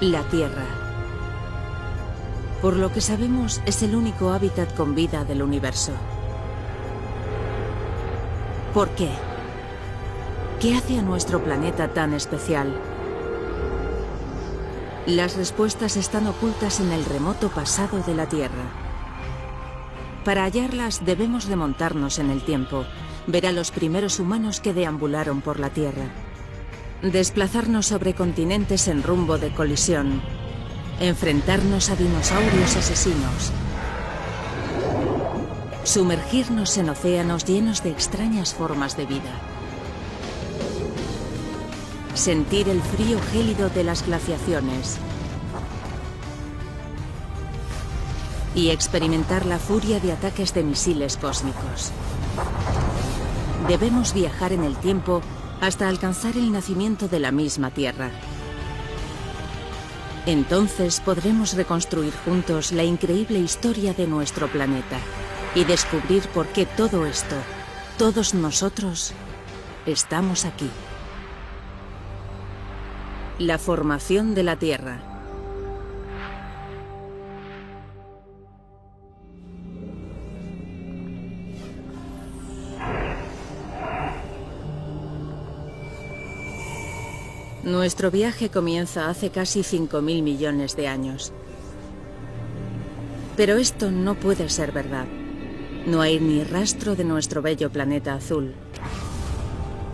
La Tierra. Por lo que sabemos, es el único hábitat con vida del universo. ¿Por qué? ¿Qué hace a nuestro planeta tan especial? Las respuestas están ocultas en el remoto pasado de la Tierra. Para hallarlas debemos remontarnos en el tiempo, ver a los primeros humanos que deambularon por la Tierra, desplazarnos sobre continentes en rumbo de colisión, enfrentarnos a dinosaurios asesinos, sumergirnos en océanos llenos de extrañas formas de vida, sentir el frío gélido de las glaciaciones y experimentar la furia de ataques de misiles cósmicos. Debemos viajar en el tiempo hasta alcanzar el nacimiento de la misma Tierra. Entonces podremos reconstruir juntos la increíble historia de nuestro planeta y descubrir por qué todo esto, todos nosotros, estamos aquí. La formación de la Tierra. Nuestro viaje comienza hace casi 5.000 millones de años. Pero esto no puede ser verdad. No hay ni rastro de nuestro bello planeta azul.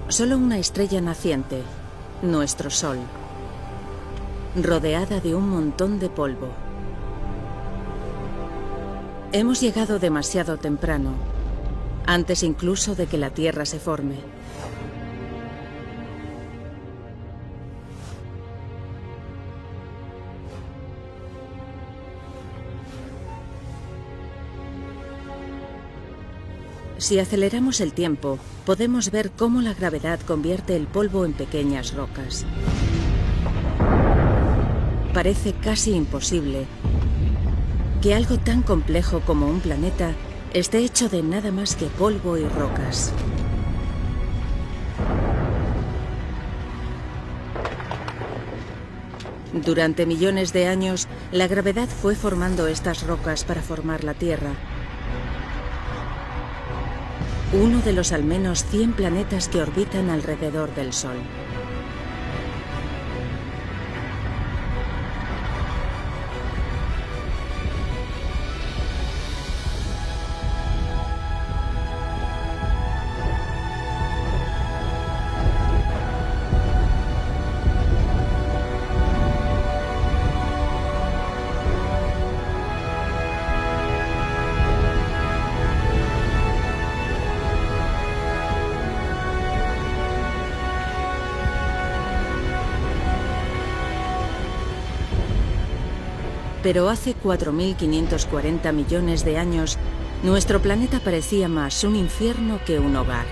Solo una estrella naciente, nuestro Sol, rodeada de un montón de polvo. Hemos llegado demasiado temprano, antes incluso de que la Tierra se forme. Si aceleramos el tiempo, podemos ver cómo la gravedad convierte el polvo en pequeñas rocas. Parece casi imposible que algo tan complejo como un planeta esté hecho de nada más que polvo y rocas. Durante millones de años, la gravedad fue formando estas rocas para formar la Tierra. Uno de los al menos 100 planetas que orbitan alrededor del Sol. Pero hace 4.540 millones de años, nuestro planeta parecía más un infierno que un hogar.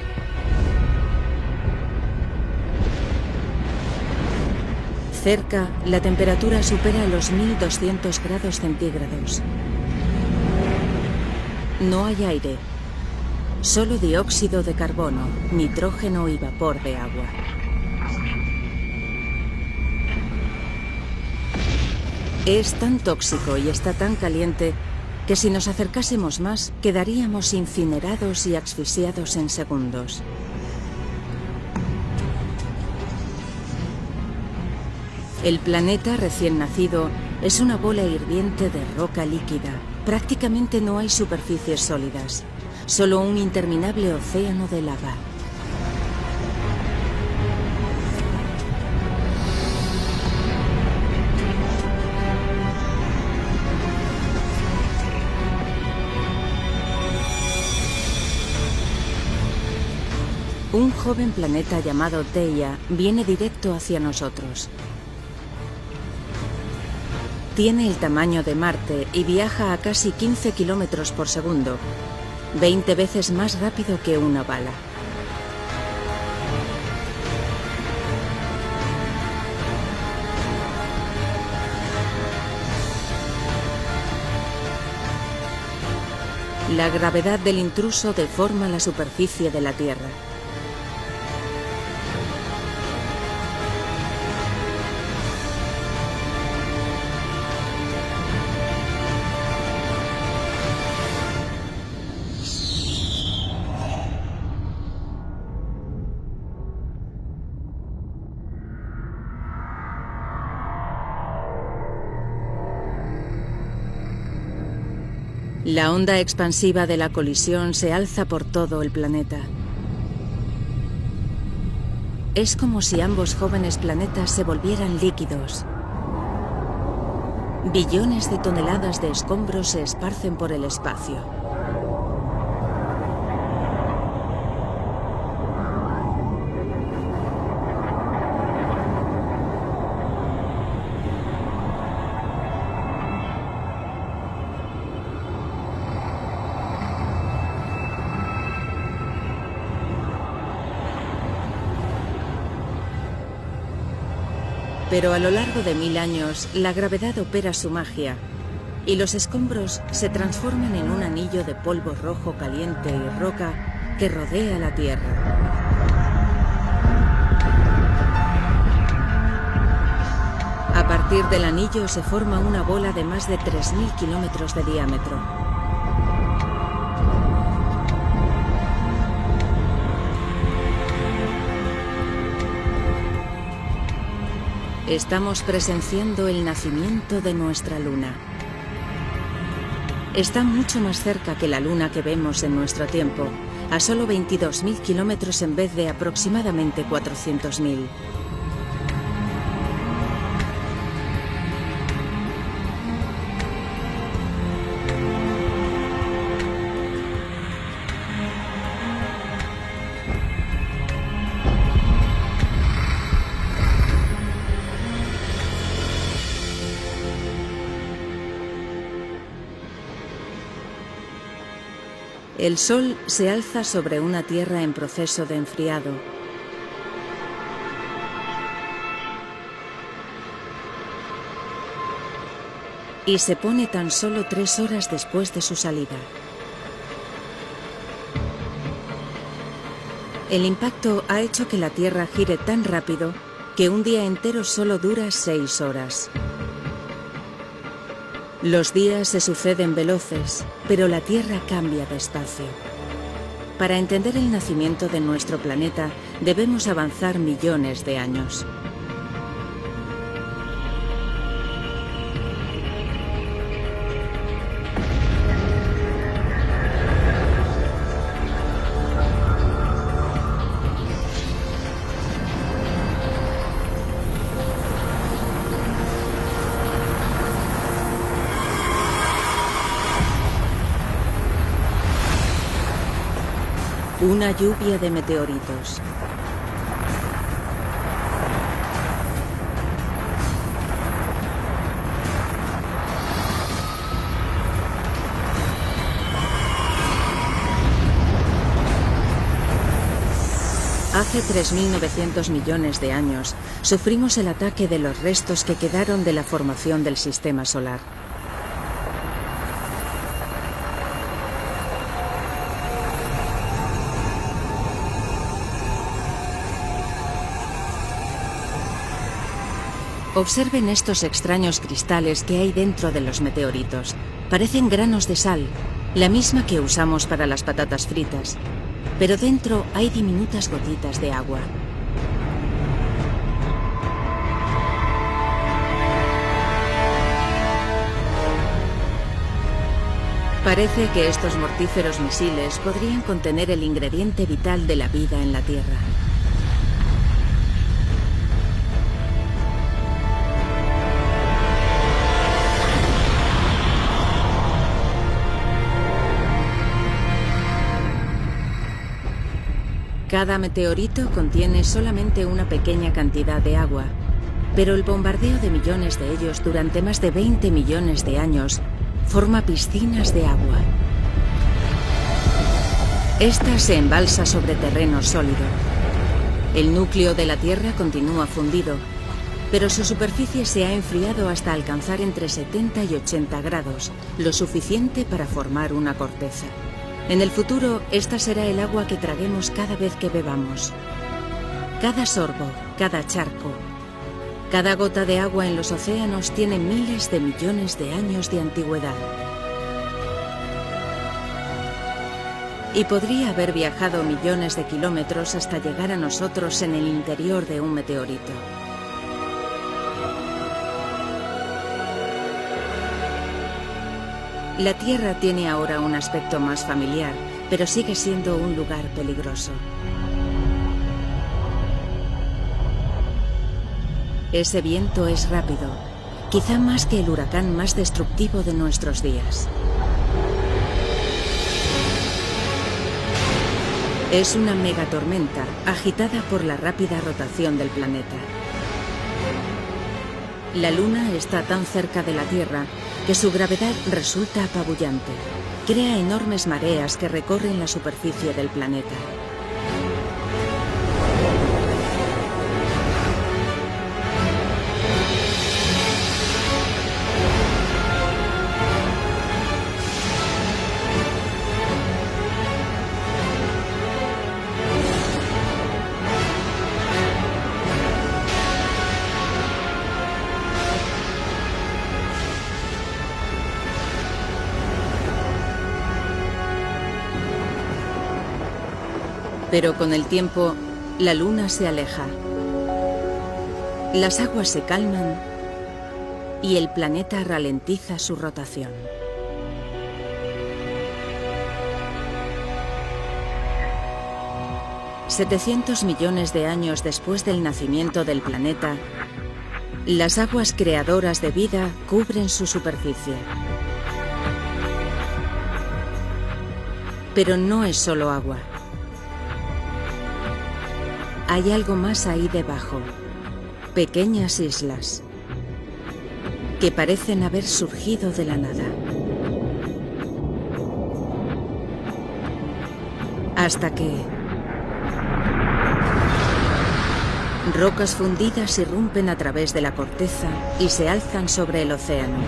Cerca, la temperatura supera los 1.200 grados centígrados. No hay aire, solo dióxido de carbono, nitrógeno y vapor de agua. Es tan tóxico y está tan caliente que si nos acercásemos más, quedaríamos incinerados y asfixiados en segundos. El planeta recién nacido es una bola hirviente de roca líquida. Prácticamente no hay superficies sólidas, solo un interminable océano de lava. Un joven planeta llamado Theia viene directo hacia nosotros. Tiene el tamaño de Marte y viaja a casi 15 kilómetros por segundo, 20 veces más rápido que una bala. La gravedad del intruso deforma la superficie de la Tierra. La onda expansiva de la colisión se alza por todo el planeta. Es como si ambos jóvenes planetas se volvieran líquidos. Billones de toneladas de escombros se esparcen por el espacio. Pero a lo largo de 1000 años, la gravedad opera su magia y los escombros se transforman en un anillo de polvo rojo caliente y roca que rodea la Tierra. A partir del anillo se forma una bola de más de 3000 kilómetros de diámetro. Estamos presenciando el nacimiento de nuestra luna. Está mucho más cerca que la luna que vemos en nuestro tiempo, a solo 22.000 kilómetros en vez de aproximadamente 400.000. El Sol se alza sobre una Tierra en proceso de enfriado. Y se pone tan solo 3 horas después de su salida. El impacto ha hecho que la Tierra gire tan rápido que un día entero solo dura 6 horas. Los días se suceden veloces, pero la Tierra cambia despacio. Para entender el nacimiento de nuestro planeta, debemos avanzar millones de años. Una lluvia de meteoritos. Hace 3.900 millones de años sufrimos el ataque de los restos que quedaron de la formación del sistema solar. Observen estos extraños cristales que hay dentro de los meteoritos. Parecen granos de sal, la misma que usamos para las patatas fritas, pero dentro hay diminutas gotitas de agua. Parece que estos mortíferos misiles podrían contener el ingrediente vital de la vida en la Tierra. Cada meteorito contiene solamente una pequeña cantidad de agua, pero el bombardeo de millones de ellos durante más de 20 millones de años forma piscinas de agua. Esta se embalsa sobre terreno sólido. El núcleo de la Tierra continúa fundido, pero su superficie se ha enfriado hasta alcanzar entre 70 y 80 grados, lo suficiente para formar una corteza. En el futuro, esta será el agua que traguemos cada vez que bebamos. Cada sorbo, cada charco, cada gota de agua en los océanos tiene miles de millones de años de antigüedad. Y podría haber viajado millones de kilómetros hasta llegar a nosotros en el interior de un meteorito. La Tierra tiene ahora un aspecto más familiar, pero sigue siendo un lugar peligroso. Ese viento es rápido, quizá más que el huracán más destructivo de nuestros días. Es una megatormenta agitada por la rápida rotación del planeta. La Luna está tan cerca de la Tierra que su gravedad resulta apabullante. Crea enormes mareas que recorren la superficie del planeta. Pero con el tiempo, la Luna se aleja. Las aguas se calman y el planeta ralentiza su rotación. $700 millones de años después del nacimiento del planeta, las aguas creadoras de vida cubren su superficie. Pero no es solo agua. Hay algo más ahí debajo, pequeñas islas, que parecen haber surgido de la nada. Hasta que rocas fundidas irrumpen a través de la corteza y se alzan sobre el océano.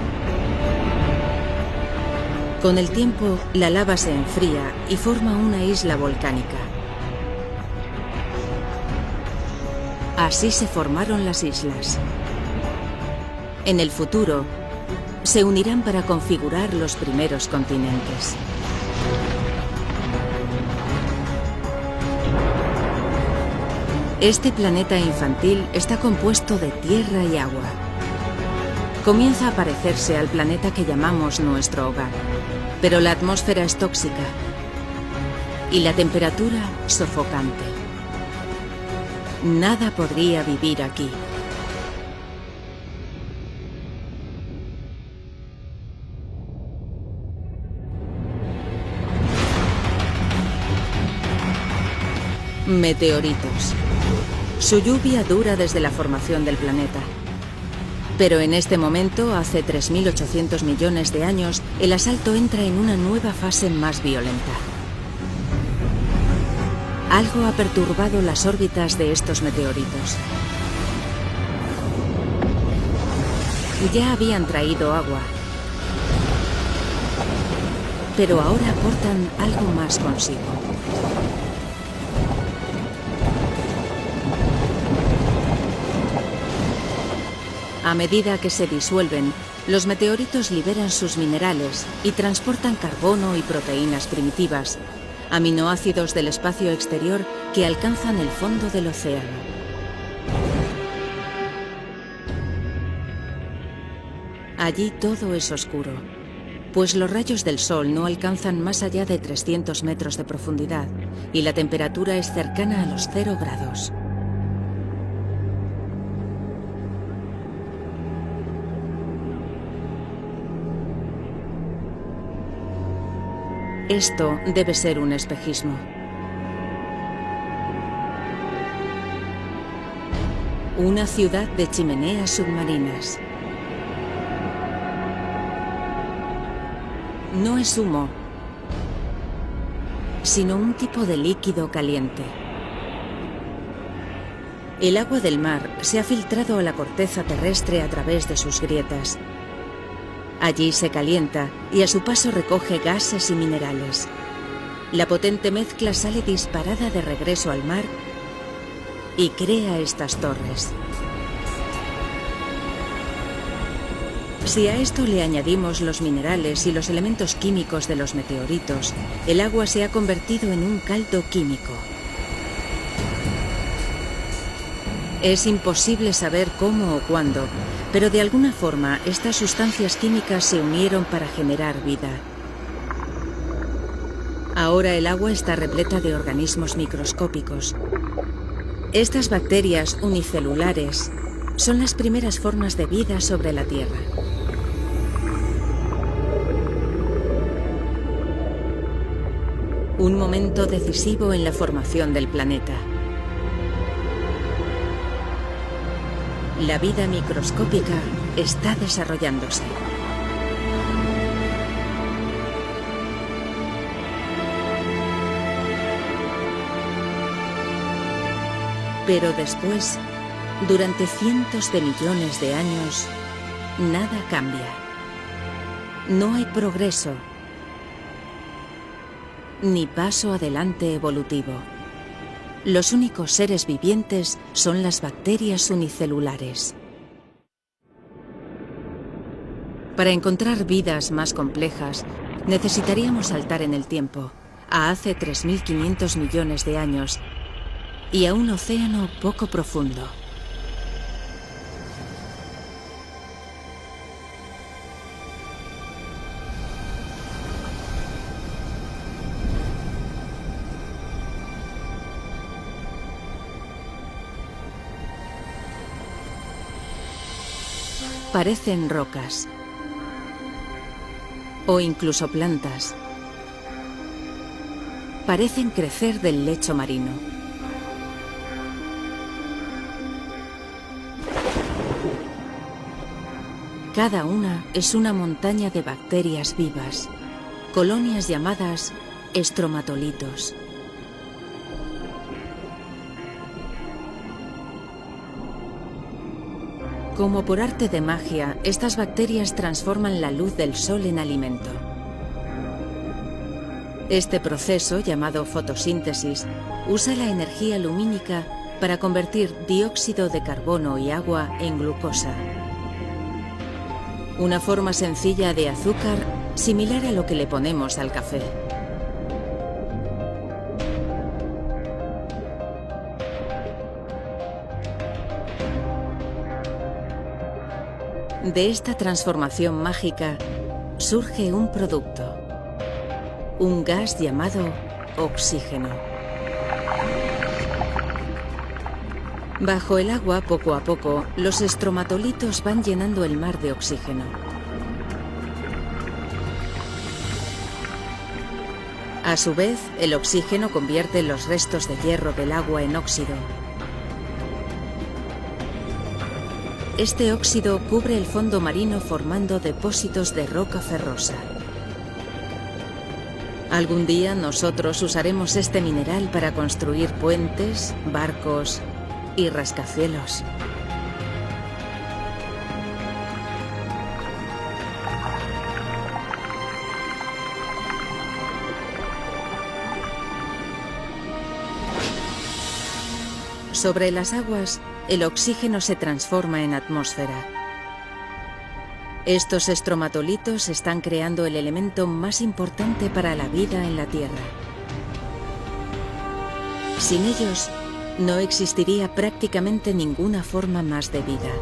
Con el tiempo, la lava se enfría y forma una isla volcánica. Así se formaron las islas. En el futuro, se unirán para configurar los primeros continentes. Este planeta infantil está compuesto de tierra y agua. Comienza a parecerse al planeta que llamamos nuestro hogar, pero la atmósfera es tóxica y la temperatura sofocante. Nada podría vivir aquí. Meteoritos. Su lluvia dura desde la formación del planeta. Pero en este momento, hace 3.800 millones de años, el asalto entra en una nueva fase más violenta. Algo ha perturbado las órbitas de estos meteoritos. Ya habían traído agua, pero ahora aportan algo más consigo. A medida que se disuelven, los meteoritos liberan sus minerales y transportan carbono y proteínas primitivas, aminoácidos del espacio exterior que alcanzan el fondo del océano. Allí todo es oscuro, pues los rayos del sol no alcanzan más allá de 300 metros de profundidad y la temperatura es cercana a los 0 grados. Esto debe ser un espejismo. Una ciudad de chimeneas submarinas. No es humo, sino un tipo de líquido caliente. El agua del mar se ha filtrado a la corteza terrestre a través de sus grietas. Allí se calienta y a su paso recoge gases y minerales. La potente mezcla sale disparada de regreso al mar y crea estas torres. Si a esto le añadimos los minerales y los elementos químicos de los meteoritos, el agua se ha convertido en un caldo químico. Es imposible saber cómo o cuándo, Pero de alguna forma, estas sustancias químicas se unieron para generar vida. Ahora el agua está repleta de organismos microscópicos. Estas bacterias unicelulares son las primeras formas de vida sobre la Tierra. Un momento decisivo en la formación del planeta. La vida microscópica está desarrollándose. Pero después, durante cientos de millones de años, nada cambia. No hay progreso, ni paso adelante evolutivo. Los únicos seres vivientes son las bacterias unicelulares. Para encontrar vidas más complejas, necesitaríamos saltar en el tiempo, a hace 3.500 millones de años, y a un océano poco profundo. Parecen rocas, o incluso plantas. Parecen crecer del lecho marino. Cada una es una montaña de bacterias vivas, colonias llamadas estromatolitos. Como por arte de magia, estas bacterias transforman la luz del sol en alimento. Este proceso, llamado fotosíntesis, usa la energía lumínica para convertir dióxido de carbono y agua en glucosa. Una forma sencilla de azúcar similar a lo que le ponemos al café. De esta transformación mágica surge un producto, un gas llamado oxígeno. Bajo el agua, poco a poco, los estromatolitos van llenando el mar de oxígeno. A su vez, el oxígeno convierte los restos de hierro del agua en óxido. Este óxido cubre el fondo marino formando depósitos de roca ferrosa. Algún día nosotros usaremos este mineral para construir puentes, barcos y rascacielos. Sobre las aguas, el oxígeno se transforma en atmósfera. Estos estromatolitos están creando el elemento más importante para la vida en la Tierra. Sin ellos, no existiría prácticamente ninguna forma más de vida.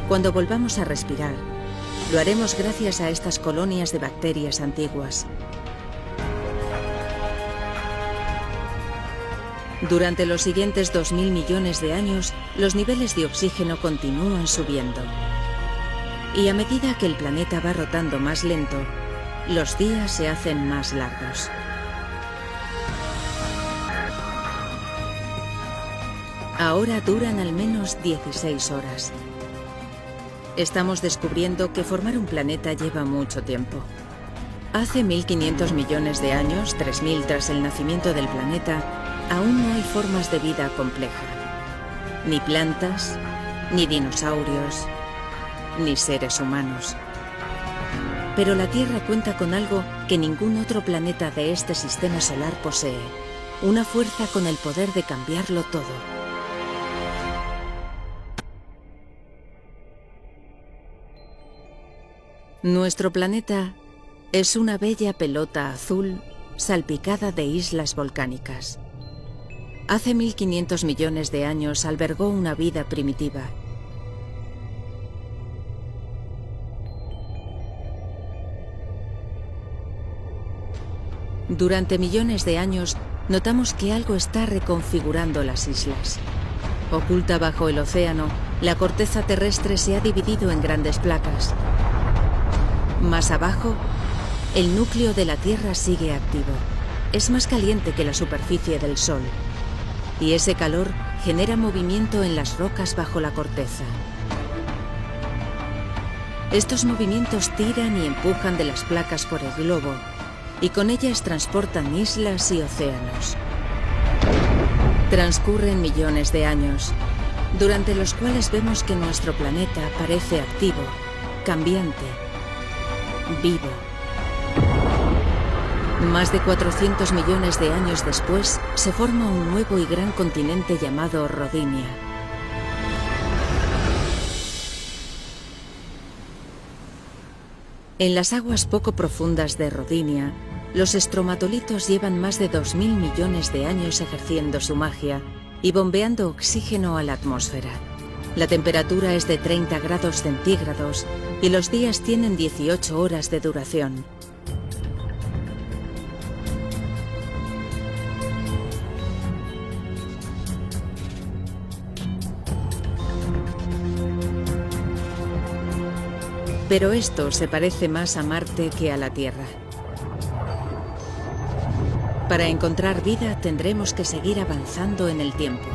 Cuando volvamos a respirar, lo haremos gracias a estas colonias de bacterias antiguas. Durante los siguientes 2.000 millones de años, los niveles de oxígeno continúan subiendo. Y a medida que el planeta va rotando más lento, los días se hacen más largos. Ahora duran al menos 16 horas. Estamos descubriendo que formar un planeta lleva mucho tiempo. Hace 1.500 millones de años, 3.000 tras el nacimiento del planeta, aún no hay formas de vida compleja. Ni plantas, ni dinosaurios, ni seres humanos. Pero la Tierra cuenta con algo que ningún otro planeta de este sistema solar posee: una fuerza con el poder de cambiarlo todo. Nuestro planeta es una bella pelota azul salpicada de islas volcánicas. Hace 1.500 millones de años albergó una vida primitiva. Durante millones de años, notamos que algo está reconfigurando las islas. Oculta bajo el océano, la corteza terrestre se ha dividido en grandes placas. Más abajo, el núcleo de la Tierra sigue activo. Es más caliente que la superficie del Sol. Y ese calor genera movimiento en las rocas bajo la corteza. Estos movimientos tiran y empujan de las placas por el globo, y con ellas transportan islas y océanos. Transcurren millones de años, durante los cuales vemos que nuestro planeta parece activo, cambiante, vivo. Más de 400 millones de años después, se forma un nuevo y gran continente llamado Rodinia. En las aguas poco profundas de Rodinia, los estromatolitos llevan más de 2000 millones de años ejerciendo su magia y bombeando oxígeno a la atmósfera. La temperatura es de 30 grados centígrados y los días tienen 18 horas de duración. Pero esto se parece más a Marte que a la Tierra. Para encontrar vida tendremos que seguir avanzando en el tiempo.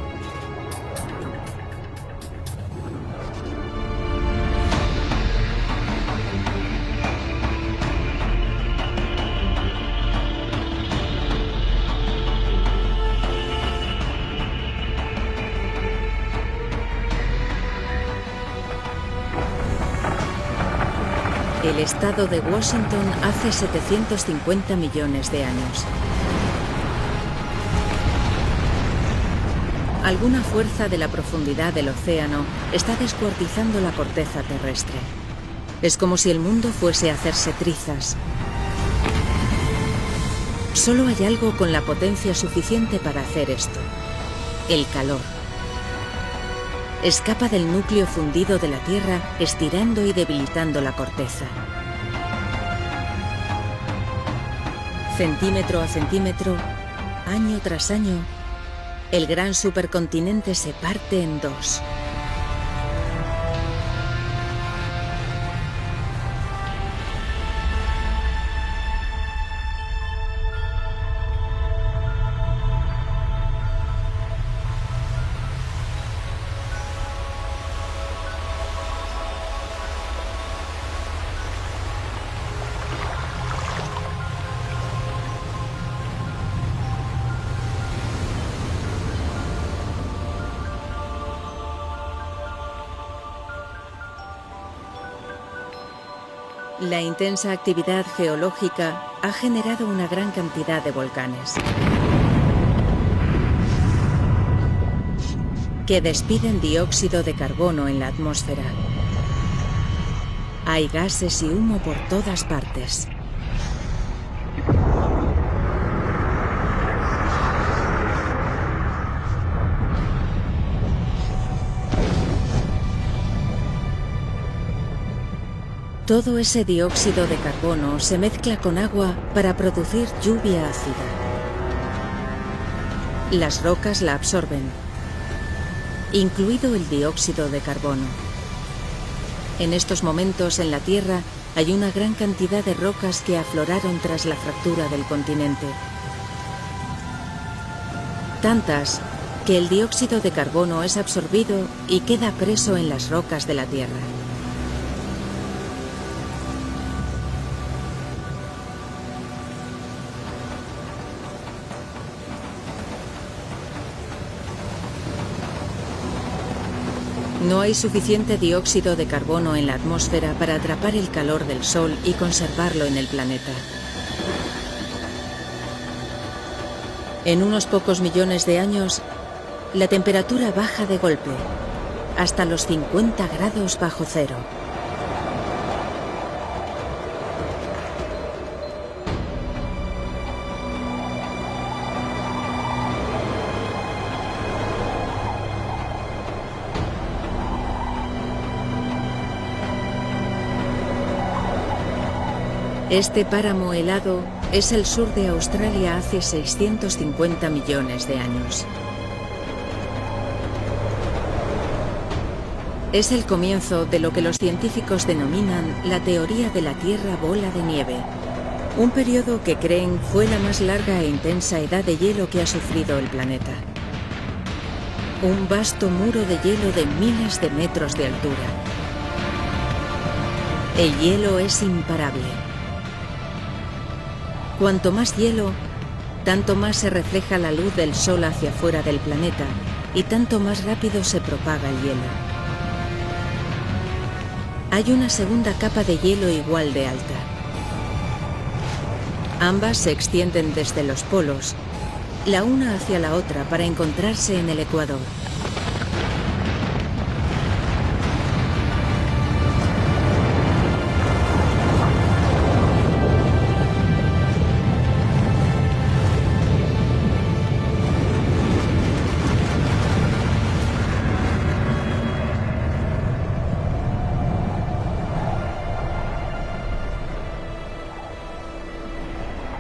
El estado de Washington hace 750 millones de años. Alguna fuerza de la profundidad del océano está descuartizando la corteza terrestre. Es como si el mundo fuese a hacerse trizas. Solo hay algo con la potencia suficiente para hacer esto: el calor. Escapa del núcleo fundido de la Tierra, estirando y debilitando la corteza. Centímetro a centímetro, año tras año, el gran supercontinente se parte en dos. La intensa actividad geológica ha generado una gran cantidad de volcanes que despiden dióxido de carbono en la atmósfera. Hay gases y humo por todas partes. Todo ese dióxido de carbono se mezcla con agua para producir lluvia ácida. Las rocas la absorben, incluido el dióxido de carbono. En estos momentos en la Tierra hay una gran cantidad de rocas que afloraron tras la fractura del continente. Tantas que el dióxido de carbono es absorbido y queda preso en las rocas de la Tierra. No hay suficiente dióxido de carbono en la atmósfera para atrapar el calor del Sol y conservarlo en el planeta. En unos pocos millones de años, la temperatura baja de golpe, hasta los 50 grados bajo cero. Este páramo helado es el sur de Australia hace 650 millones de años. Es el comienzo de lo que los científicos denominan la teoría de la Tierra bola de nieve, un periodo que creen fue la más larga e intensa edad de hielo que ha sufrido el planeta. Un vasto muro de hielo de miles de metros de altura. El hielo es imparable. Cuanto más hielo, tanto más se refleja la luz del sol hacia afuera del planeta y tanto más rápido se propaga el hielo. Hay una segunda capa de hielo igual de alta. Ambas se extienden desde los polos, la una hacia la otra para encontrarse en el ecuador.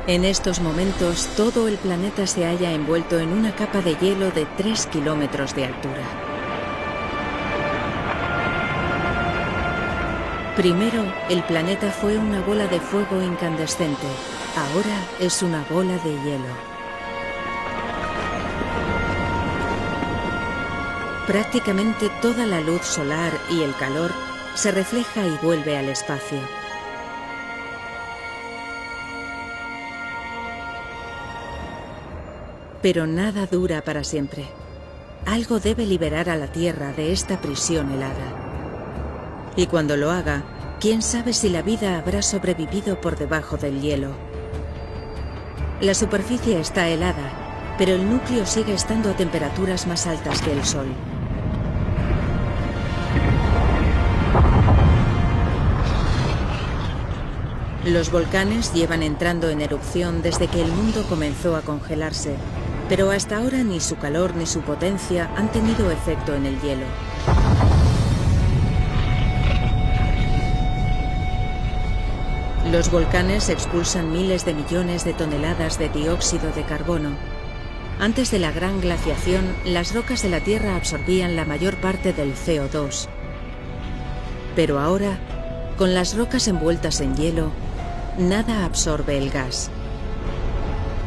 En estos momentos, todo el planeta se halla envuelto en una capa de hielo de 3 kilómetros de altura. Primero, el planeta fue una bola de fuego incandescente. Ahora es una bola de hielo. Prácticamente toda la luz solar y el calor se refleja y vuelve al espacio. Pero nada dura para siempre. Algo debe liberar a la Tierra de esta prisión helada. Y cuando lo haga, quién sabe si la vida habrá sobrevivido por debajo del hielo. La superficie está helada, pero el núcleo sigue estando a temperaturas más altas que el Sol. Los volcanes llevan entrando en erupción desde que el mundo comenzó a congelarse, pero hasta ahora ni su calor ni su potencia han tenido efecto en el hielo. Los volcanes expulsan miles de millones de toneladas de dióxido de carbono. Antes de la gran glaciación, las rocas de la Tierra absorbían la mayor parte del CO2. Pero ahora, con las rocas envueltas en hielo, nada absorbe el gas.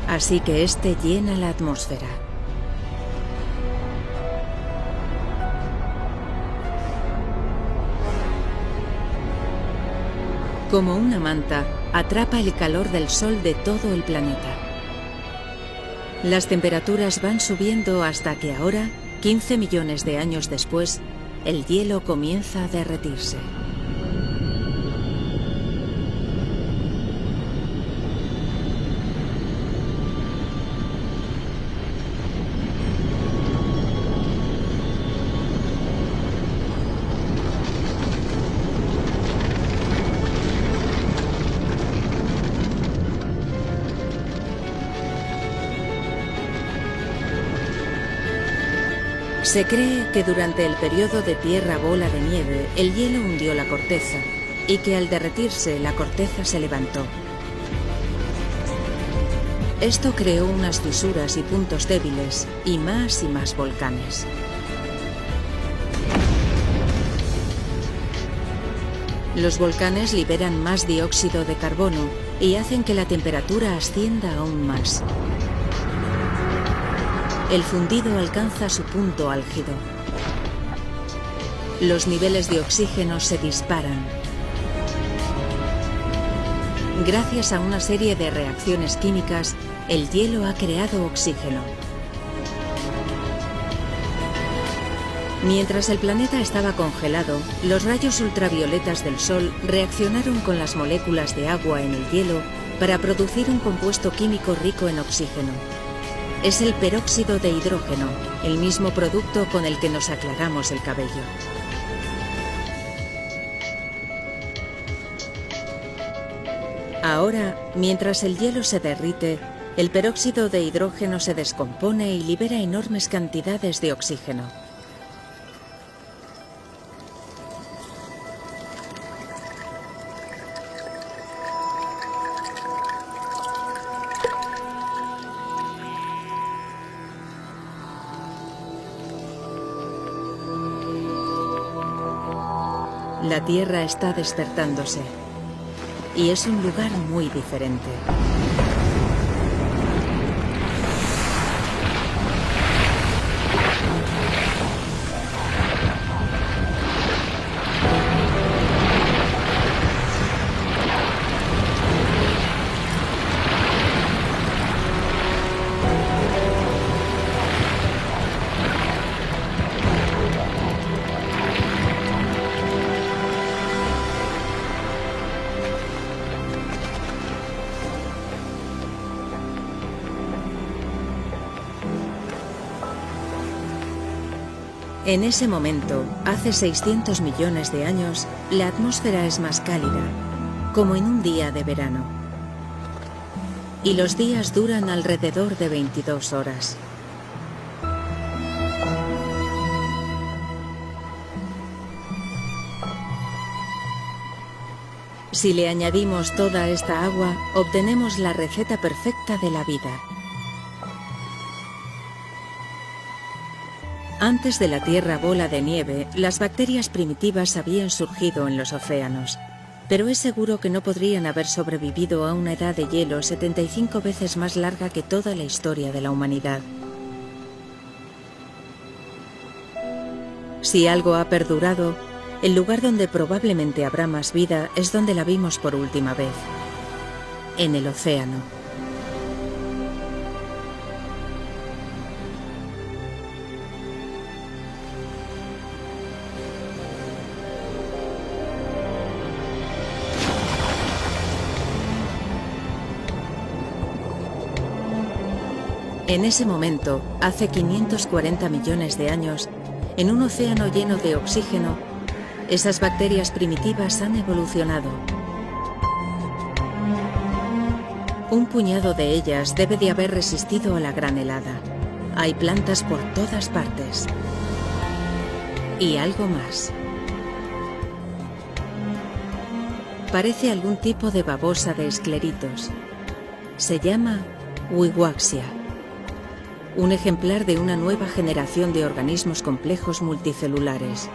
Así que este llena la atmósfera. Como una manta, atrapa el calor del sol de todo el planeta. Las temperaturas van subiendo hasta que ahora, 15 millones de años después, el hielo comienza a derretirse. Se cree que durante el periodo de Tierra bola de nieve, el hielo hundió la corteza y que al derretirse la corteza se levantó. Esto creó unas fisuras y puntos débiles y más volcanes. Los volcanes liberan más dióxido de carbono y hacen que la temperatura ascienda aún más. El fundido alcanza su punto álgido. Los niveles de oxígeno se disparan. Gracias a una serie de reacciones químicas, el hielo ha creado oxígeno. Mientras el planeta estaba congelado, los rayos ultravioletas del Sol reaccionaron con las moléculas de agua en el hielo para producir un compuesto químico rico en oxígeno. Es el peróxido de hidrógeno, el mismo producto con el que nos aclaramos el cabello. Ahora, mientras el hielo se derrite, el peróxido de hidrógeno se descompone y libera enormes cantidades de oxígeno. La Tierra está despertándose. Y es un lugar muy diferente. En ese momento, hace 600 millones de años, la atmósfera es más cálida, como en un día de verano. Y los días duran alrededor de 22 horas. Si le añadimos toda esta agua, obtenemos la receta perfecta de la vida. Antes de la Tierra bola de nieve, las bacterias primitivas habían surgido en los océanos, pero es seguro que no podrían haber sobrevivido a una edad de hielo 75 veces más larga que toda la historia de la humanidad. Si algo ha perdurado, el lugar donde probablemente habrá más vida es donde la vimos por última vez, en el océano. En ese momento, hace 540 millones de años, en un océano lleno de oxígeno, esas bacterias primitivas han evolucionado. Un puñado de ellas debe de haber resistido a la gran helada. Hay plantas por todas partes. Y algo más. Parece algún tipo de babosa de escleritos. Se llama Wiwaxia. Un ejemplar de una nueva generación de organismos complejos multicelulares.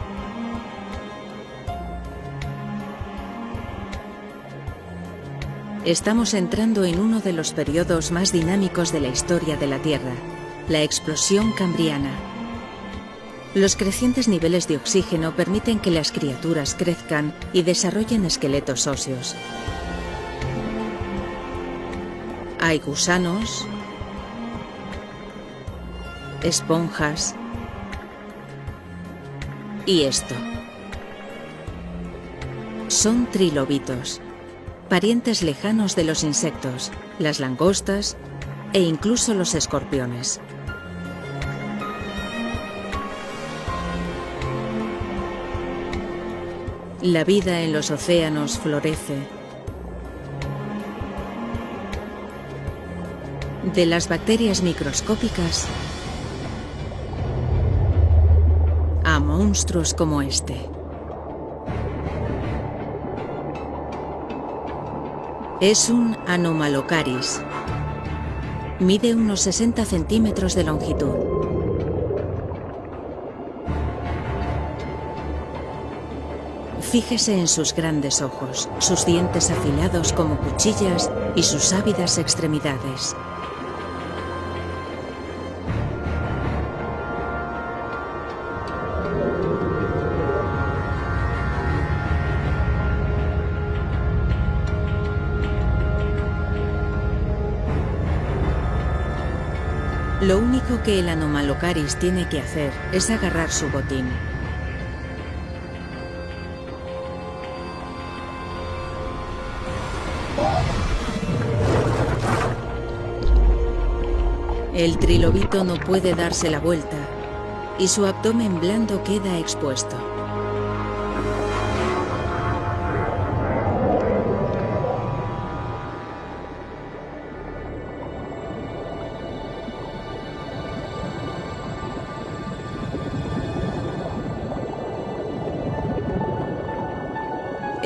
Estamos entrando en uno de los periodos más dinámicos de la historia de la Tierra, la explosión cambriana. Los crecientes niveles de oxígeno permiten que las criaturas crezcan y desarrollen esqueletos óseos. Hay gusanos, esponjas y esto. Son trilobitos, parientes lejanos de los insectos, las langostas e incluso los escorpiones. La vida en los océanos florece. De las bacterias microscópicas a monstruos como este. Es un Anomalocaris. Mide unos 60 centímetros de longitud. Fíjese en sus grandes ojos, sus dientes afilados como cuchillas y sus ávidas extremidades. Lo único que el Anomalocaris tiene que hacer es agarrar su botín. El trilobito no puede darse la vuelta y su abdomen blando queda expuesto.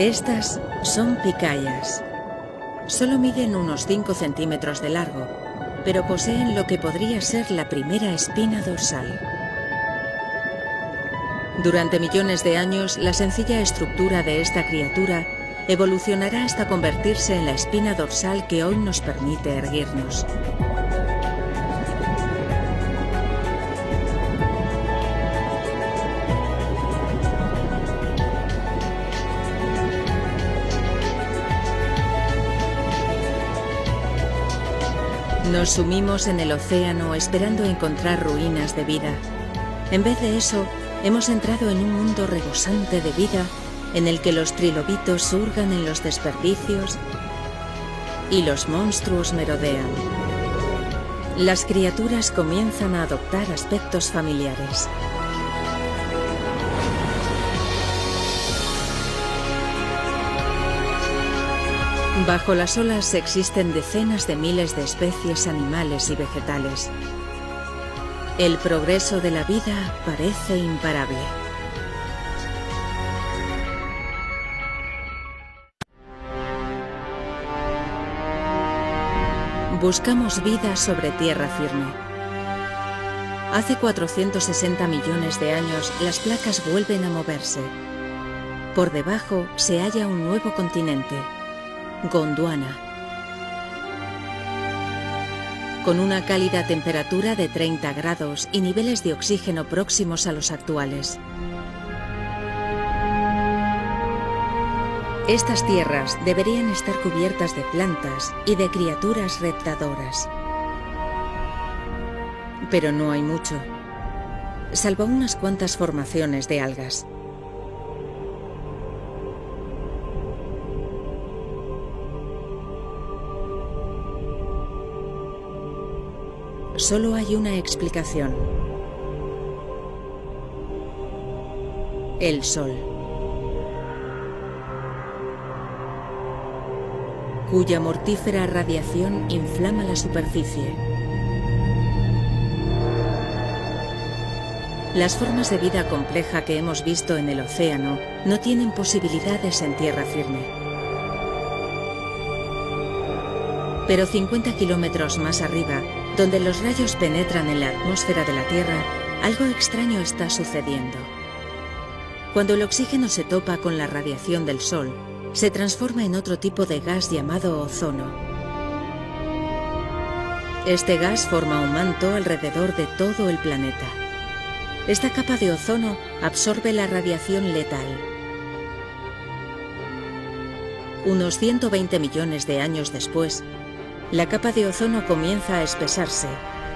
Estas son picayas. Solo miden unos 5 centímetros de largo, pero poseen lo que podría ser la primera espina dorsal. Durante millones de años, la sencilla estructura de esta criatura evolucionará hasta convertirse en la espina dorsal que hoy nos permite erguirnos. Nos sumimos en el océano esperando encontrar ruinas de vida. En vez de eso, hemos entrado en un mundo rebosante de vida en el que los trilobitos surgan en los desperdicios y los monstruos merodean. Las criaturas comienzan a adoptar aspectos familiares. Bajo las olas existen decenas de miles de especies animales y vegetales. El progreso de la vida parece imparable. Buscamos vida sobre tierra firme. Hace 460 millones de años las placas vuelven a moverse. Por debajo se halla un nuevo continente, Gondwana, con una cálida temperatura de 30 grados y niveles de oxígeno próximos a los actuales. Estas tierras deberían estar cubiertas de plantas y de criaturas reptadoras. Pero no hay mucho, salvo unas cuantas formaciones de algas. Solo hay una explicación: el Sol, cuya mortífera radiación inflama la superficie. Las formas de vida compleja que hemos visto en el océano no tienen posibilidades en tierra firme. Pero 50 kilómetros más arriba, donde los rayos penetran en la atmósfera de la Tierra, algo extraño está sucediendo. Cuando el oxígeno se topa con la radiación del Sol, se transforma en otro tipo de gas llamado ozono. Este gas forma un manto alrededor de todo el planeta. Esta capa de ozono absorbe la radiación letal. Unos 120 millones de años después, la capa de ozono comienza a espesarse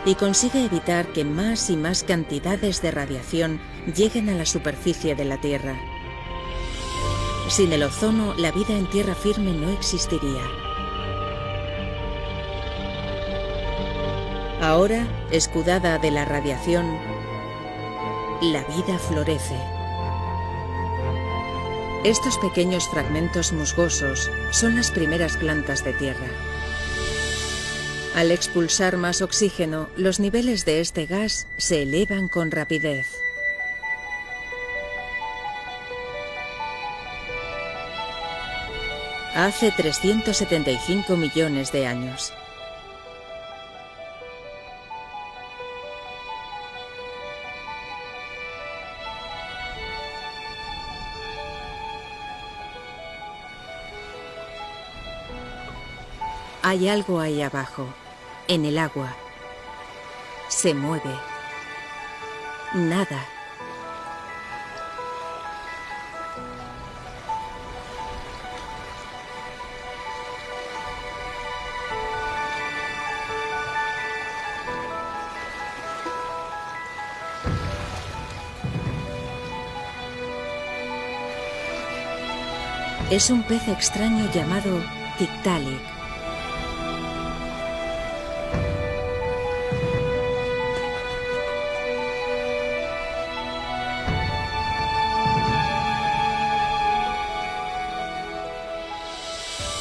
y consigue evitar que más y más cantidades de radiación lleguen a la superficie de la Tierra. Sin el ozono, la vida en tierra firme no existiría. Ahora, escudada de la radiación, la vida florece. Estos pequeños fragmentos musgosos son las primeras plantas de tierra. Al expulsar más oxígeno, los niveles de este gas se elevan con rapidez. Hace 375 millones de años. Hay algo ahí abajo, en el agua. Se mueve. Nada. Es un pez extraño llamado Tiktaalik.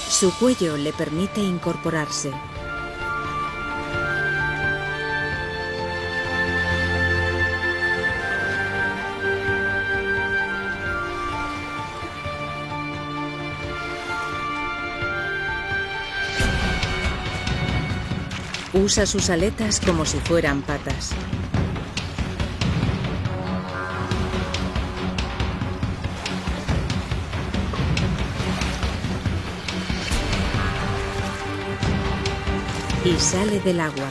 Su cuello le permite incorporarse. Usa sus aletas como si fueran patas. y sale del agua,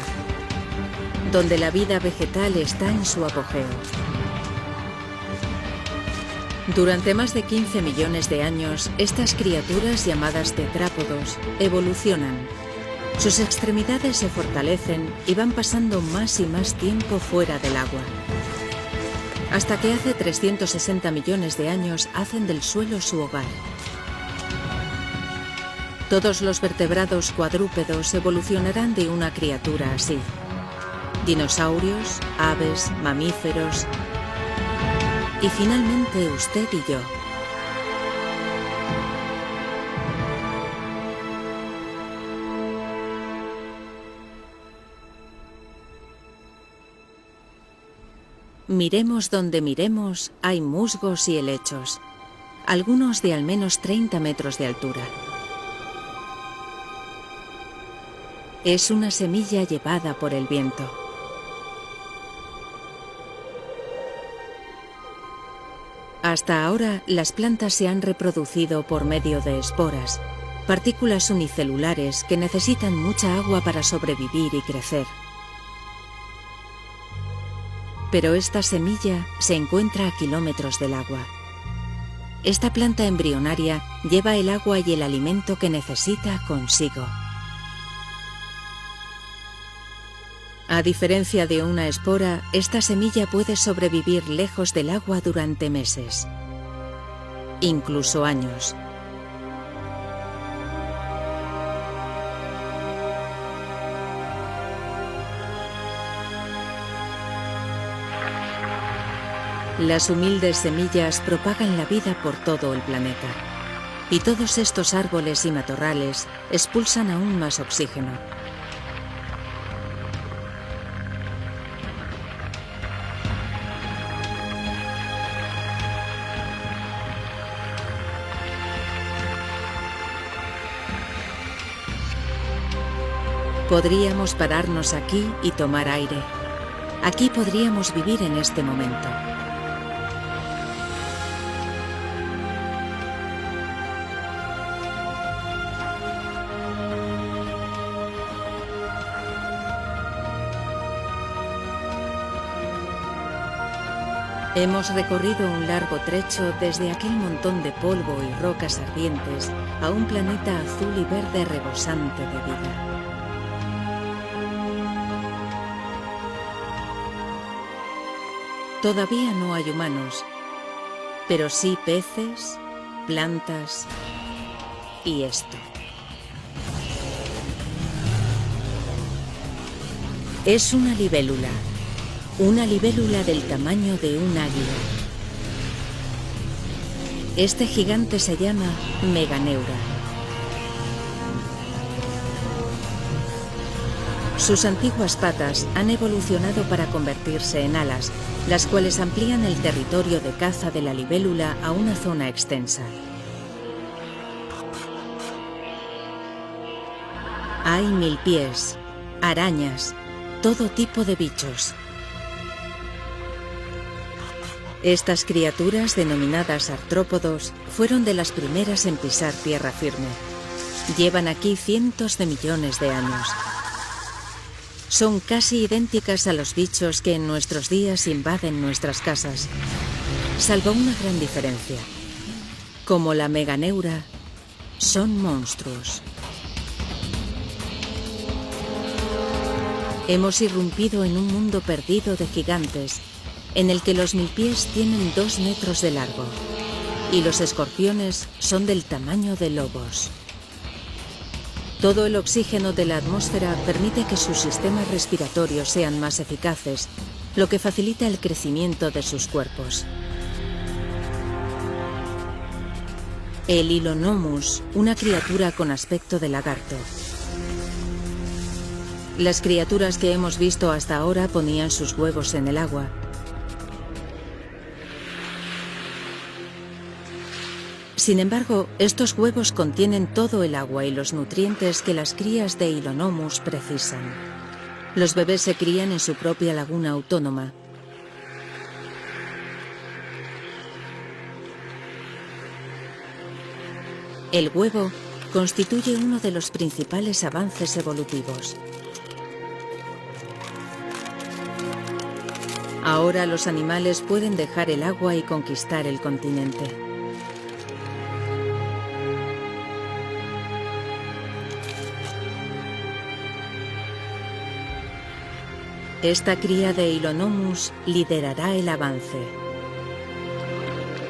donde la vida vegetal está en su apogeo. Durante más de 15 millones de años, estas criaturas llamadas tetrápodos evolucionan. Sus extremidades se fortalecen y van pasando más y más tiempo fuera del agua, hasta que hace 360 millones de años hacen del suelo su hogar. Todos los vertebrados cuadrúpedos evolucionarán de una criatura así. Dinosaurios, aves, mamíferos y finalmente usted y yo. Miremos donde miremos, hay musgos y helechos, algunos de al menos 30 metros de altura. Es una semilla llevada por el viento. Hasta ahora, las plantas se han reproducido por medio de esporas, partículas unicelulares que necesitan mucha agua para sobrevivir y crecer. Pero esta semilla se encuentra a kilómetros del agua. Esta planta embrionaria lleva el agua y el alimento que necesita consigo. A diferencia de una espora, esta semilla puede sobrevivir lejos del agua durante meses, incluso años. Las humildes semillas propagan la vida por todo el planeta, y todos estos árboles y matorrales expulsan aún más oxígeno. Podríamos pararnos aquí y tomar aire. Aquí podríamos vivir en este momento. Hemos recorrido un largo trecho desde aquel montón de polvo y rocas ardientes a un planeta azul y verde rebosante de vida. Todavía no hay humanos, pero sí peces, plantas y esto. Es una libélula del tamaño de un águila. Este gigante se llama Meganeura. Sus antiguas patas han evolucionado para convertirse en alas, las cuales amplían el territorio de caza de la libélula a una zona extensa. Hay milpiés, arañas, todo tipo de bichos. Estas criaturas, denominadas artrópodos, fueron de las primeras en pisar tierra firme. Llevan aquí cientos de millones de años. Son casi idénticas a los bichos que en nuestros días invaden nuestras casas, salvo una gran diferencia. Como la Meganeura, son monstruos. Hemos irrumpido en un mundo perdido de gigantes, en el que los milpiés tienen 2 metros de largo, y los escorpiones son del tamaño de lobos. Todo el oxígeno de la atmósfera permite que sus sistemas respiratorios sean más eficaces, lo que facilita el crecimiento de sus cuerpos. El Hylonomus, una criatura con aspecto de lagarto. Las criaturas que hemos visto hasta ahora ponían sus huevos en el agua. Sin embargo, estos huevos contienen todo el agua y los nutrientes que las crías de Hylonomus precisan. Los bebés se crían en su propia laguna autónoma. El huevo constituye uno de los principales avances evolutivos. Ahora los animales pueden dejar el agua y conquistar el continente. Esta cría de Hylonomus liderará el avance.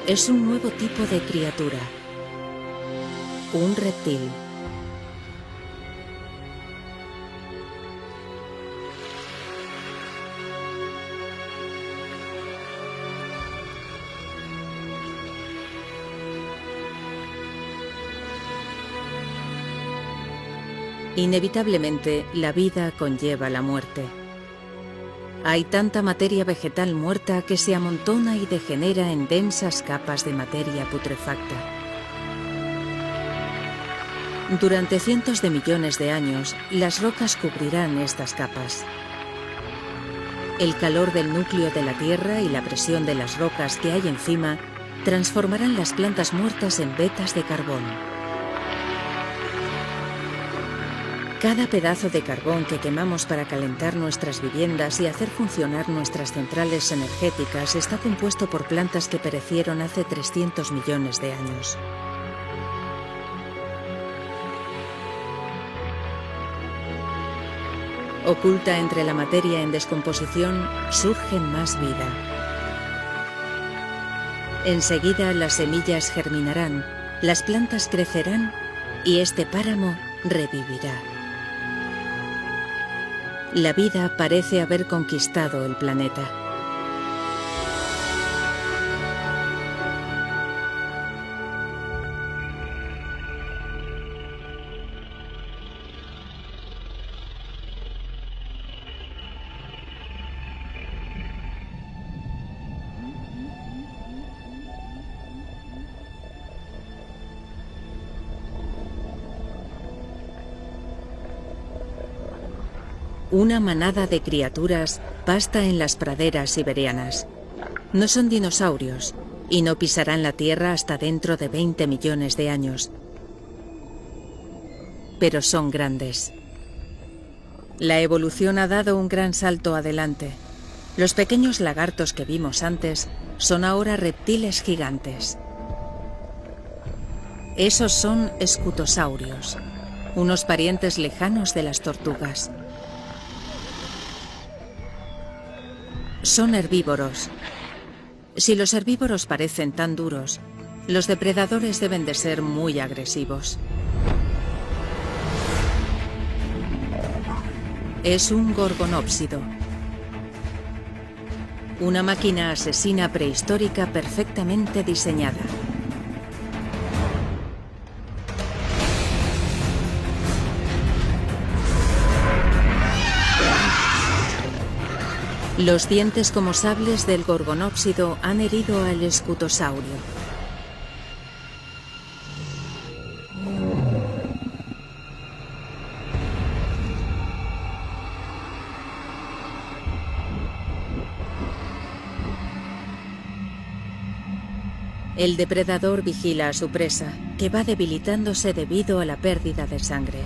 Es un nuevo tipo de criatura, un reptil. Inevitablemente, la vida conlleva la muerte. Hay tanta materia vegetal muerta que se amontona y degenera en densas capas de materia putrefacta. Durante cientos de millones de años, las rocas cubrirán estas capas. El calor del núcleo de la Tierra y la presión de las rocas que hay encima transformarán las plantas muertas en vetas de carbón. Cada pedazo de carbón que quemamos para calentar nuestras viviendas y hacer funcionar nuestras centrales energéticas está compuesto por plantas que perecieron hace 300 millones de años. Oculta entre la materia en descomposición, surge más vida. Enseguida las semillas germinarán, las plantas crecerán y este páramo revivirá. La vida parece haber conquistado el planeta. Una manada de criaturas pasta en las praderas siberianas. No son dinosaurios y no pisarán la Tierra hasta dentro de 20 millones de años. Pero son grandes. La evolución ha dado un gran salto adelante. Los pequeños lagartos que vimos antes son ahora reptiles gigantes. Esos son escutosaurios, unos parientes lejanos de las tortugas. Son herbívoros. Si los herbívoros parecen tan duros, los depredadores deben de ser muy agresivos. Es un gorgonópsido. Una máquina asesina prehistórica perfectamente diseñada. Los dientes como sables del gorgonópsido han herido al escutosaurio. El depredador vigila a su presa, que va debilitándose debido a la pérdida de sangre.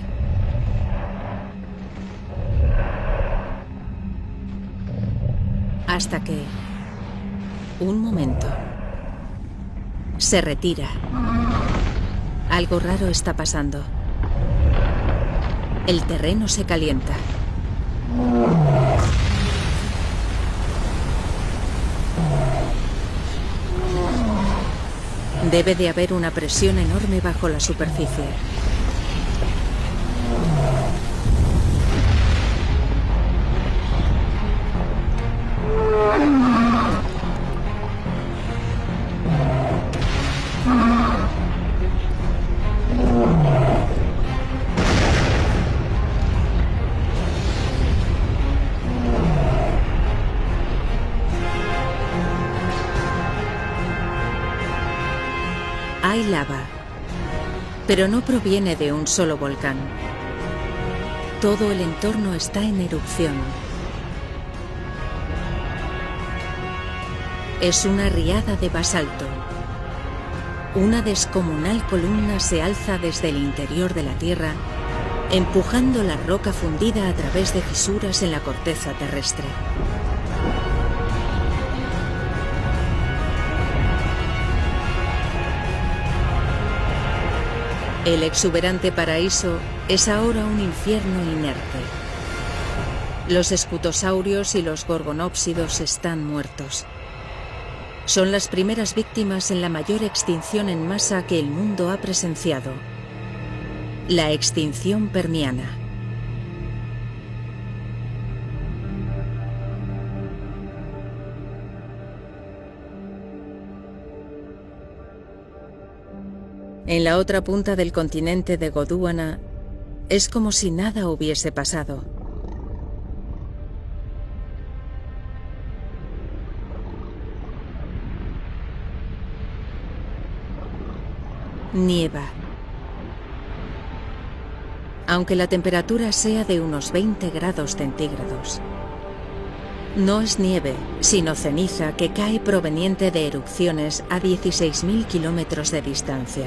Hasta que... un momento. Se retira. Algo raro está pasando. El terreno se calienta. Debe de haber una presión enorme bajo la superficie. Hay lava, pero no proviene de un solo volcán. Todo el entorno está en erupción. Es una riada de basalto. Una descomunal columna se alza desde el interior de la Tierra, empujando la roca fundida a través de fisuras en la corteza terrestre. El exuberante paraíso es ahora un infierno inerte. Los escutosaurios y los gorgonópsidos están muertos. Son las primeras víctimas en la mayor extinción en masa que el mundo ha presenciado. La extinción permiana. En la otra punta del continente de Gondwana es como si nada hubiese pasado. Nieva. Aunque la temperatura sea de unos 20 grados centígrados. No es nieve, sino ceniza que cae proveniente de erupciones a 16.000 kilómetros de distancia.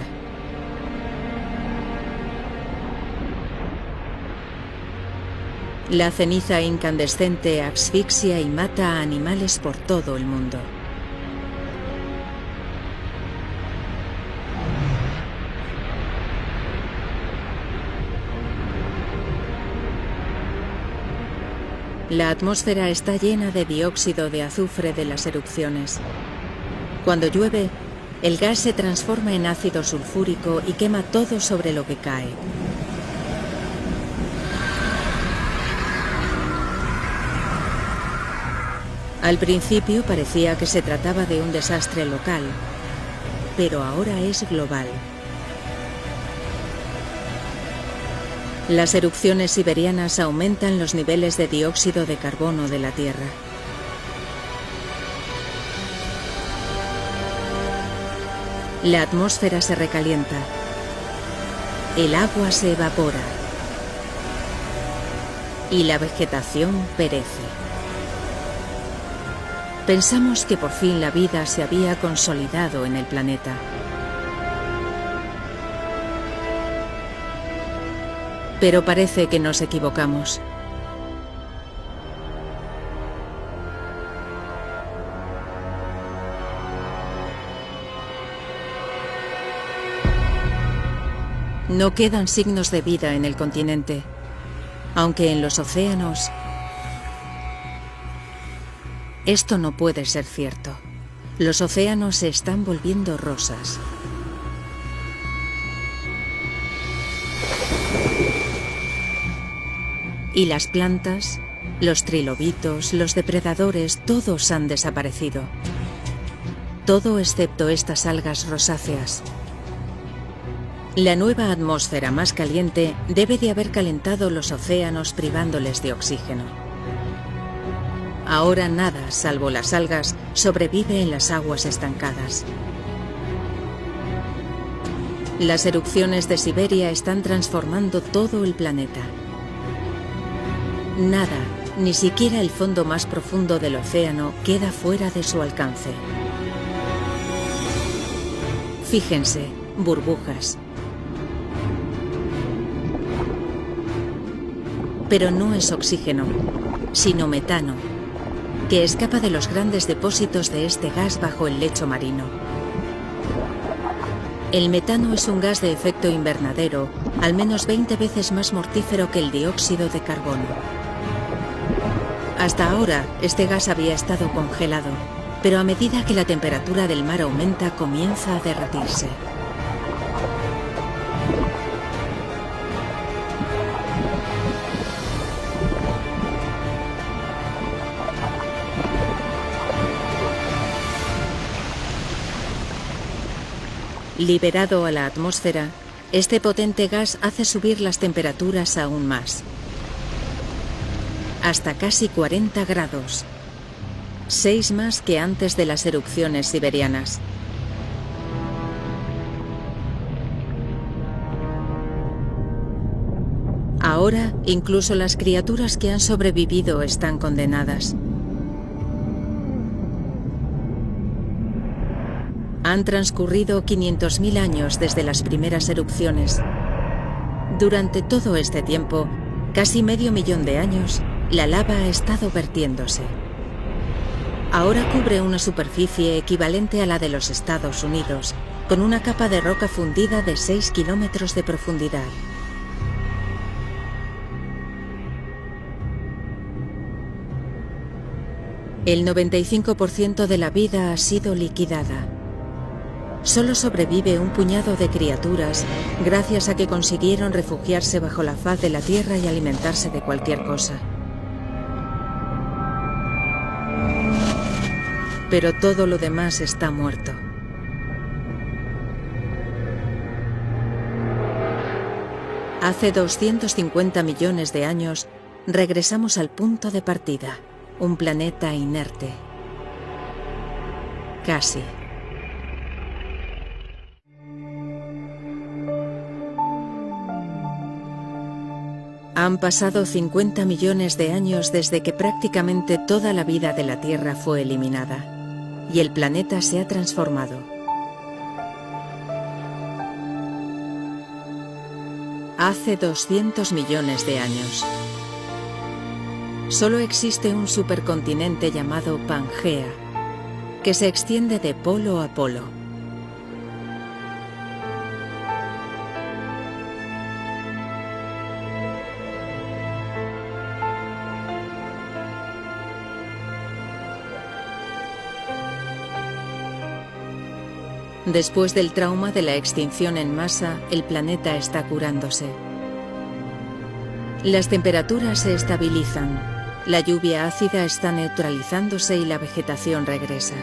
La ceniza incandescente asfixia y mata a animales por todo el mundo. La atmósfera está llena de dióxido de azufre de las erupciones. Cuando llueve, el gas se transforma en ácido sulfúrico y quema todo sobre lo que cae. Al principio parecía que se trataba de un desastre local, pero ahora es global. Las erupciones siberianas aumentan los niveles de dióxido de carbono de la Tierra. La atmósfera se recalienta. El agua se evapora. Y la vegetación perece. Pensamos que por fin la vida se había consolidado en el planeta. Pero parece que nos equivocamos. No quedan signos de vida en el continente, aunque en los océanos esto no puede ser cierto. Los océanos se están volviendo rosas. Y las plantas, los trilobitos, los depredadores, todos han desaparecido. Todo excepto estas algas rosáceas. La nueva atmósfera más caliente debe de haber calentado los océanos privándoles de oxígeno. Ahora nada, salvo las algas, sobrevive en las aguas estancadas. Las erupciones de Siberia están transformando todo el planeta. Nada, ni siquiera el fondo más profundo del océano, queda fuera de su alcance. Fíjense, burbujas. Pero no es oxígeno, sino metano, que escapa de los grandes depósitos de este gas bajo el lecho marino. El metano es un gas de efecto invernadero, al menos 20 veces más mortífero que el dióxido de carbono. Hasta ahora, este gas había estado congelado, pero a medida que la temperatura del mar aumenta, comienza a derretirse. Liberado a la atmósfera, este potente gas hace subir las temperaturas aún más. Hasta casi 40 grados. 6 más que antes de las erupciones siberianas. Ahora, incluso las criaturas que han sobrevivido están condenadas. Han transcurrido 500.000 años desde las primeras erupciones. Durante todo este tiempo, casi medio millón de años, la lava ha estado vertiéndose. Ahora cubre una superficie equivalente a la de los Estados Unidos con una capa de roca fundida de 6 kilómetros de profundidad. El 95% de la vida ha sido liquidada. Solo sobrevive un puñado de criaturas gracias a que consiguieron refugiarse bajo la faz de la Tierra y alimentarse de cualquier cosa. Pero todo lo demás está muerto. Hace 250 millones de años regresamos al punto de partida, un planeta inerte. Casi. Han pasado 50 millones de años desde que prácticamente toda la vida de la Tierra fue eliminada, y el planeta se ha transformado. Hace 200 millones de años. Solo existe un supercontinente llamado Pangea, que se extiende de polo a polo. Después del trauma de la extinción en masa, el planeta está curándose. Las temperaturas se estabilizan, la lluvia ácida está neutralizándose y la vegetación regresa.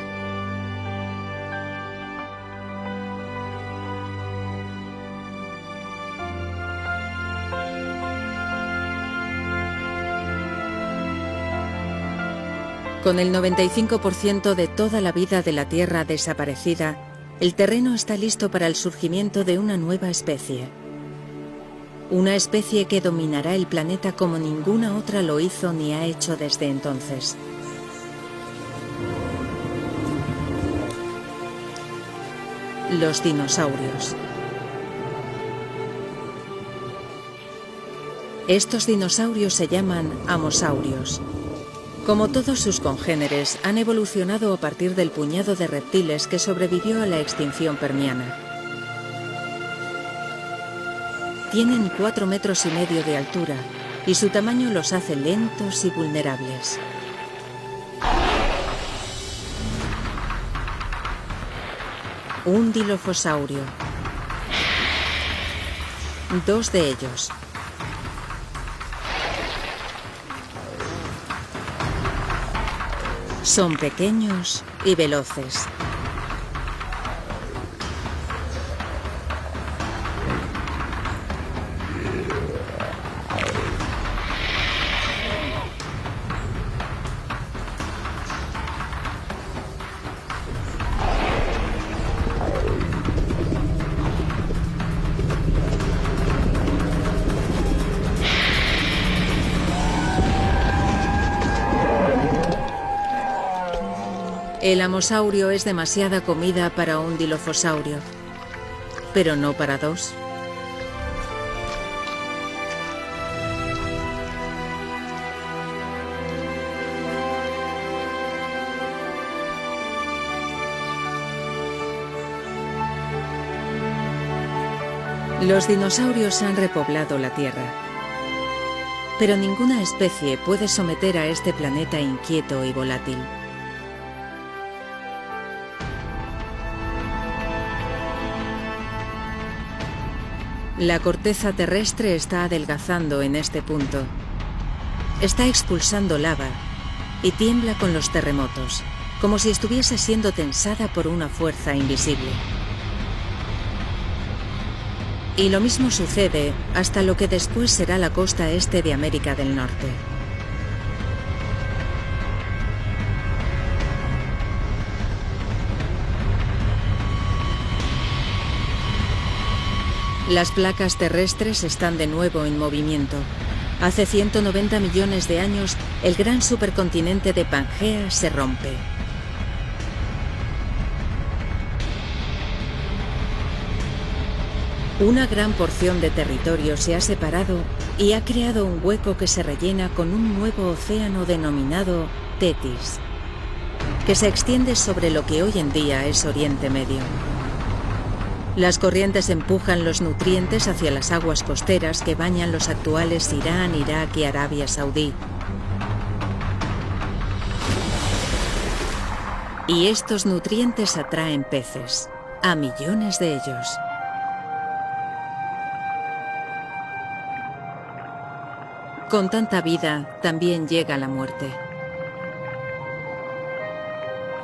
Con el 95% de toda la vida de la Tierra desaparecida, el terreno está listo para el surgimiento de una nueva especie. Una especie que dominará el planeta como ninguna otra lo hizo ni ha hecho desde entonces. Los dinosaurios. Estos dinosaurios se llaman amosaurios. Como todos sus congéneres, han evolucionado a partir del puñado de reptiles que sobrevivió a la extinción permiana. Tienen 4,5 metros de altura y su tamaño los hace lentos y vulnerables. Un dilofosaurio. 2 de ellos. Son pequeños y veloces. El amosaurio es demasiada comida para un dilofosaurio, pero no para 2. Los dinosaurios han repoblado la Tierra, pero ninguna especie puede someter a este planeta inquieto y volátil. La corteza terrestre está adelgazando en este punto. Está expulsando lava y tiembla con los terremotos, como si estuviese siendo tensada por una fuerza invisible. Y lo mismo sucede hasta lo que después será la costa este de América del Norte. Las placas terrestres están de nuevo en movimiento. Hace 190 millones de años, el gran supercontinente de Pangea se rompe. Una gran porción de territorio se ha separado y ha creado un hueco que se rellena con un nuevo océano denominado Tetis, que se extiende sobre lo que hoy en día es Oriente Medio. Las corrientes empujan los nutrientes hacia las aguas costeras que bañan los actuales Irán, Irak y Arabia Saudí. Y estos nutrientes atraen peces, a millones de ellos. Con tanta vida, también llega la muerte.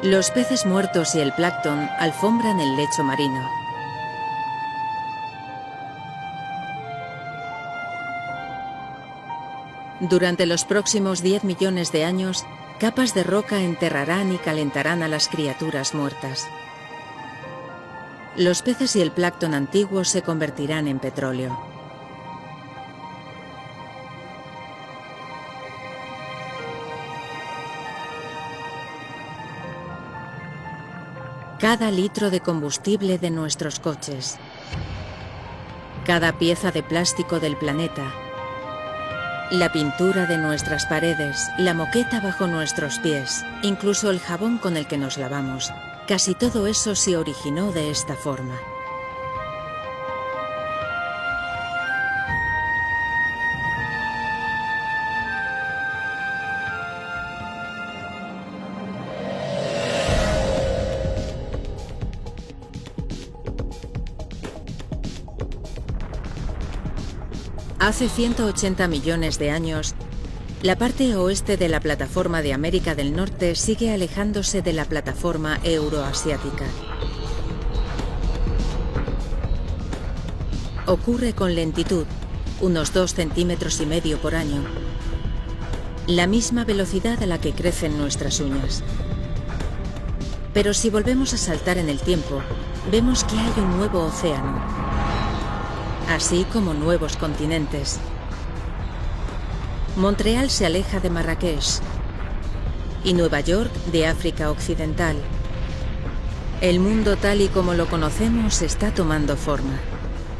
Los peces muertos y el plancton alfombran el lecho marino. Durante los próximos 10 millones de años, capas de roca enterrarán y calentarán a las criaturas muertas. Los peces y el plancton antiguos se convertirán en petróleo. Cada litro de combustible de nuestros coches, cada pieza de plástico del planeta, la pintura de nuestras paredes, la moqueta bajo nuestros pies, incluso el jabón con el que nos lavamos, casi todo eso se originó de esta forma. Hace 180 millones de años, la parte oeste de la plataforma de América del Norte sigue alejándose de la plataforma euroasiática. Ocurre con lentitud, unos 2,5 centímetros por año, la misma velocidad a la que crecen nuestras uñas. Pero si volvemos a saltar en el tiempo, vemos que hay un nuevo océano, así como nuevos continentes. Montreal se aleja de Marrakech y Nueva York de África Occidental. El mundo tal y como lo conocemos está tomando forma.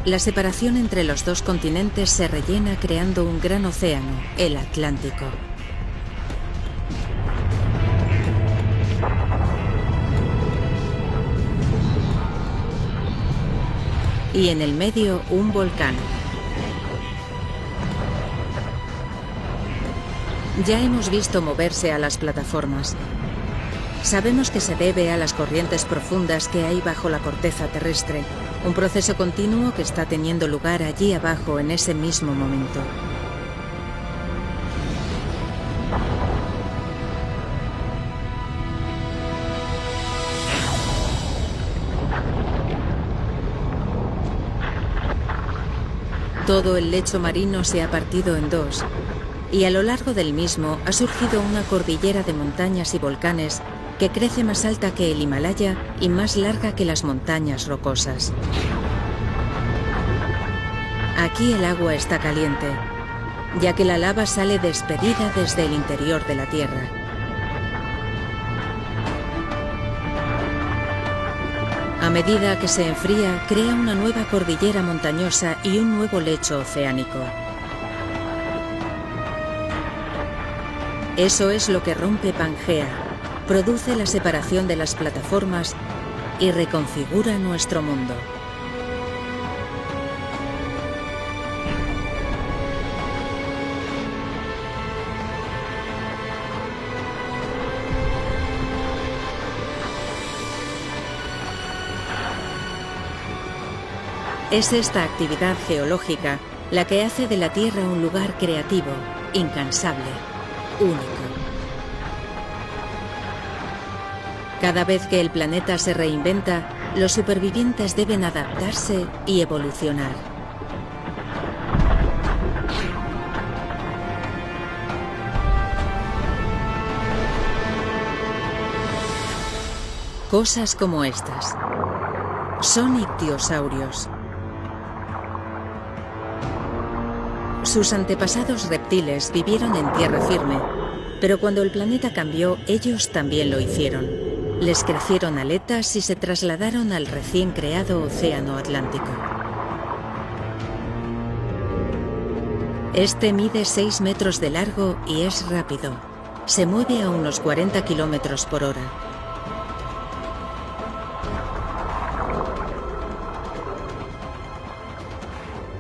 La separación entre los dos continentes se rellena creando un gran océano, el Atlántico. Y en el medio, un volcán. Ya hemos visto moverse a las plataformas. Sabemos que se debe a las corrientes profundas que hay bajo la corteza terrestre, un proceso continuo que está teniendo lugar allí abajo en ese mismo momento. Todo el lecho marino se ha partido en dos, y a lo largo del mismo ha surgido una cordillera de montañas y volcanes que crece más alta que el Himalaya y más larga que las montañas rocosas. Aquí el agua está caliente, ya que la lava sale despedida desde el interior de la Tierra. A medida que se enfría, crea una nueva cordillera montañosa y un nuevo lecho oceánico. Eso es lo que rompe Pangea, produce la separación de las plataformas y reconfigura nuestro mundo. Es esta actividad geológica la que hace de la Tierra un lugar creativo, incansable, único. Cada vez que el planeta se reinventa, los supervivientes deben adaptarse y evolucionar. Cosas como estas. Son ictiosaurios. Sus antepasados reptiles vivieron en tierra firme, pero cuando el planeta cambió, ellos también lo hicieron. Les crecieron aletas y se trasladaron al recién creado Océano Atlántico. Este mide 6 metros de largo y es rápido. Se mueve a unos 40 kilómetros por hora.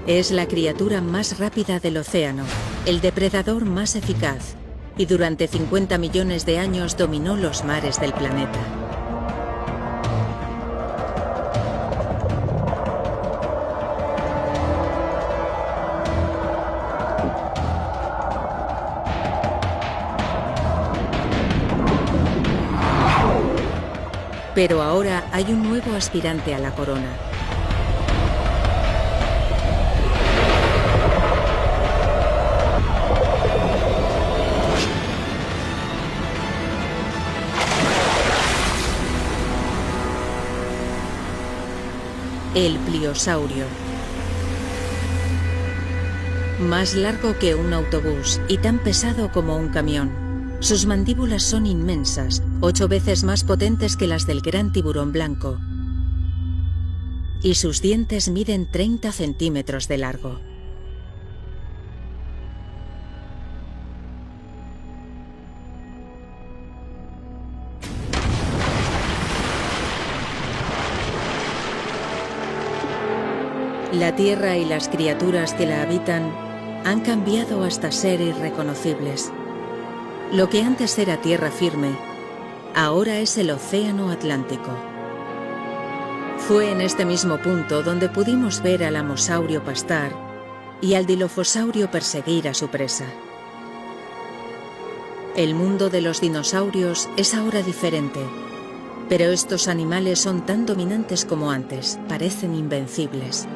Es la criatura más rápida del océano, el depredador más eficaz, y durante 50 millones de años dominó los mares del planeta. Pero ahora hay un nuevo aspirante a la corona. El pliosaurio. Más largo que un autobús y tan pesado como un camión. Sus mandíbulas son inmensas, 8 veces más potentes que las del gran tiburón blanco. Y sus dientes miden 30 centímetros de largo. La Tierra y las criaturas que la habitan han cambiado hasta ser irreconocibles. Lo que antes era tierra firme, ahora es el océano Atlántico. Fue en este mismo punto donde pudimos ver al amosaurio pastar y al dilofosaurio perseguir a su presa. El mundo de los dinosaurios es ahora diferente, pero estos animales son tan dominantes como antes, parecen invencibles.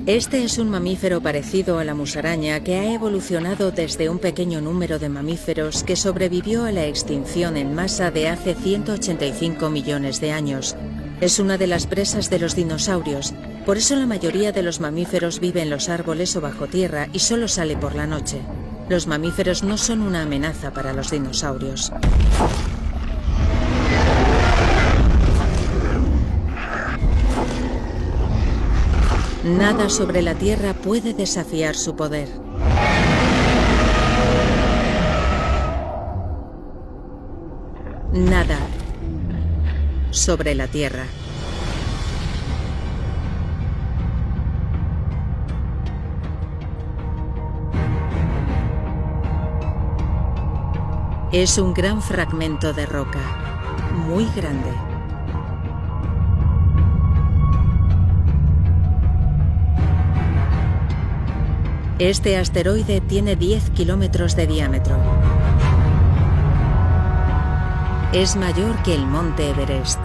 Este es un mamífero parecido a la musaraña que ha evolucionado desde un pequeño número de mamíferos que sobrevivió a la extinción en masa de hace 185 millones de años. Es una de las presas de los dinosaurios, por eso la mayoría de los mamíferos vive en los árboles o bajo tierra y solo sale por la noche. Los mamíferos no son una amenaza para los dinosaurios. Nada sobre la Tierra puede desafiar su poder. Nada sobre la Tierra. Es un gran fragmento de roca, muy grande. Este asteroide tiene 10 kilómetros de diámetro. Es mayor que el monte Everest.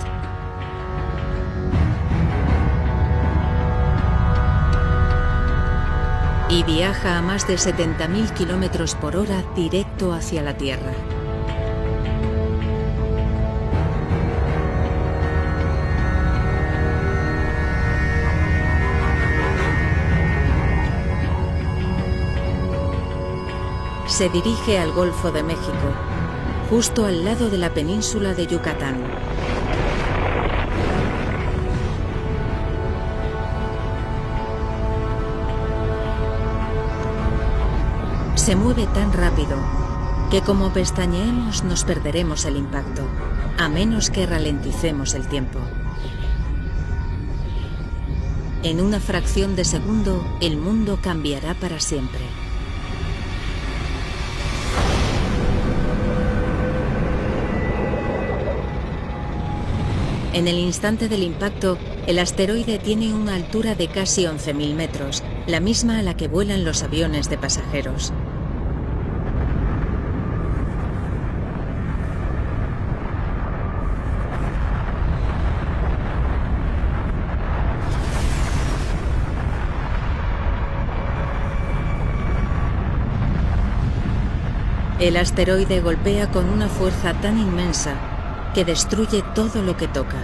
Y viaja a más de 70.000 kilómetros por hora directo hacia la Tierra. Se dirige al Golfo de México, justo al lado de la península de Yucatán. Se mueve tan rápido que como pestañeemos nos perderemos el impacto, a menos que ralenticemos el tiempo. En una fracción de segundo, el mundo cambiará para siempre. En el instante del impacto, el asteroide tiene una altura de casi 11.000 metros, la misma a la que vuelan los aviones de pasajeros. El asteroide golpea con una fuerza tan inmensa que destruye todo lo que toca.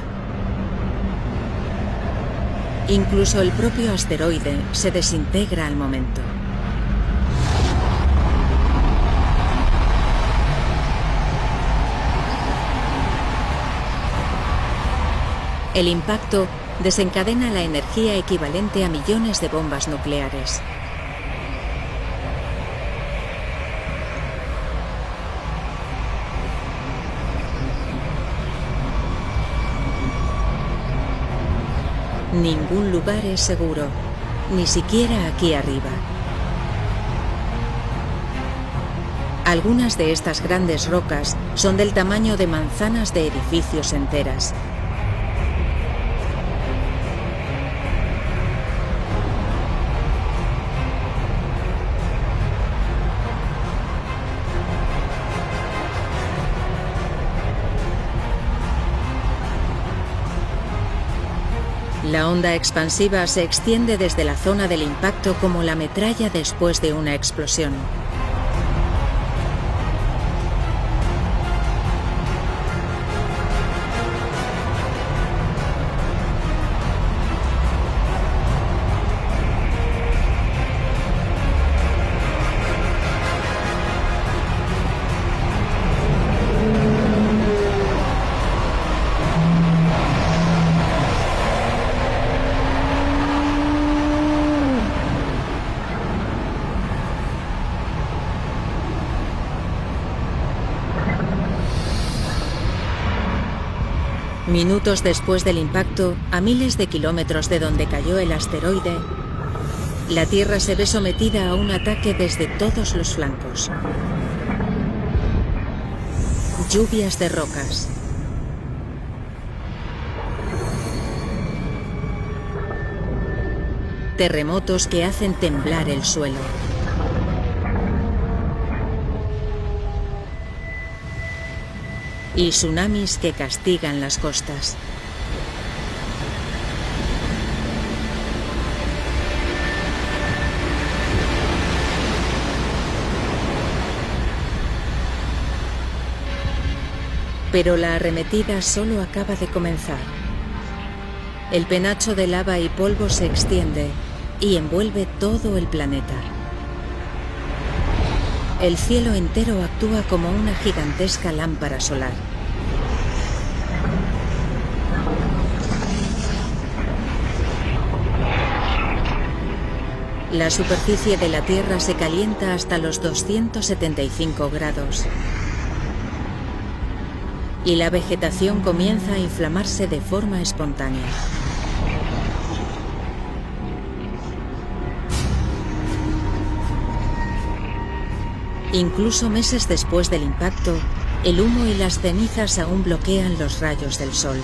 Incluso el propio asteroide se desintegra al momento. El impacto desencadena la energía equivalente a millones de bombas nucleares. Ningún lugar es seguro, ni siquiera aquí arriba. Algunas de estas grandes rocas son del tamaño de manzanas de edificios enteras. La onda expansiva se extiende desde la zona del impacto como la metralla después de una explosión. Minutos después del impacto, a miles de kilómetros de donde cayó el asteroide, la Tierra se ve sometida a un ataque desde todos los flancos. Lluvias de rocas. Terremotos que hacen temblar el suelo. Y tsunamis que castigan las costas. Pero la arremetida solo acaba de comenzar. El penacho de lava y polvo se extiende y envuelve todo el planeta. El cielo entero actúa como una gigantesca lámpara solar. La superficie de la Tierra se calienta hasta los 275 grados. Y la vegetación comienza a inflamarse de forma espontánea. Incluso meses después del impacto, el humo y las cenizas aún bloquean los rayos del sol.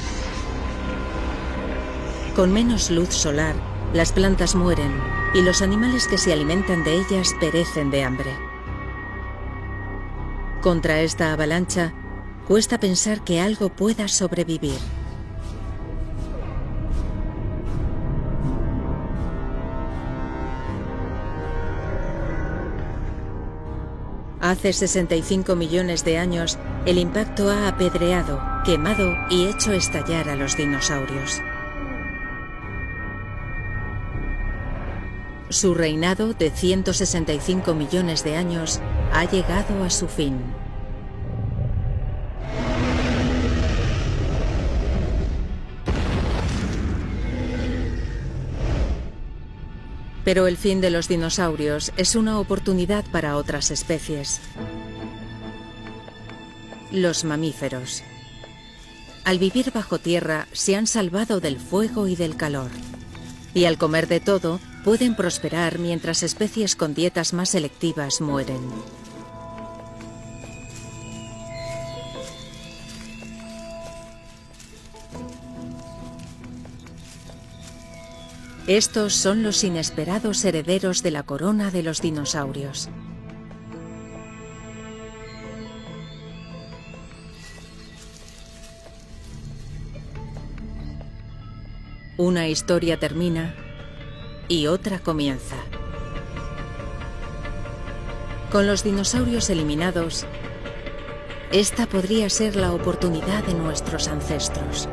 Con menos luz solar, las plantas mueren y los animales que se alimentan de ellas perecen de hambre. Contra esta avalancha, cuesta pensar que algo pueda sobrevivir. Hace 65 millones de años, el impacto ha apedreado, quemado y hecho estallar a los dinosaurios. Su reinado de 165 millones de años ha llegado a su fin. Pero el fin de los dinosaurios es una oportunidad para otras especies. Los mamíferos. Al vivir bajo tierra, se han salvado del fuego y del calor. Y al comer de todo, pueden prosperar mientras especies con dietas más selectivas mueren. Estos son los inesperados herederos de la corona de los dinosaurios. Una historia termina y otra comienza. Con los dinosaurios eliminados, esta podría ser la oportunidad de nuestros ancestros.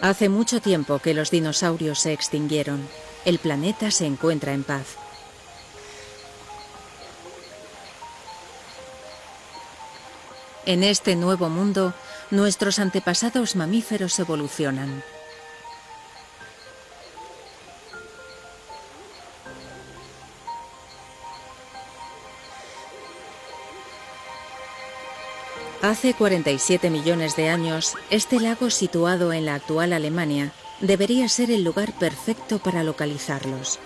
Hace mucho tiempo que los dinosaurios se extinguieron. El planeta se encuentra en paz. En este nuevo mundo, nuestros antepasados mamíferos evolucionan. Hace 47 millones de años, este lago situado en la actual Alemania debería ser el lugar perfecto para localizarlos.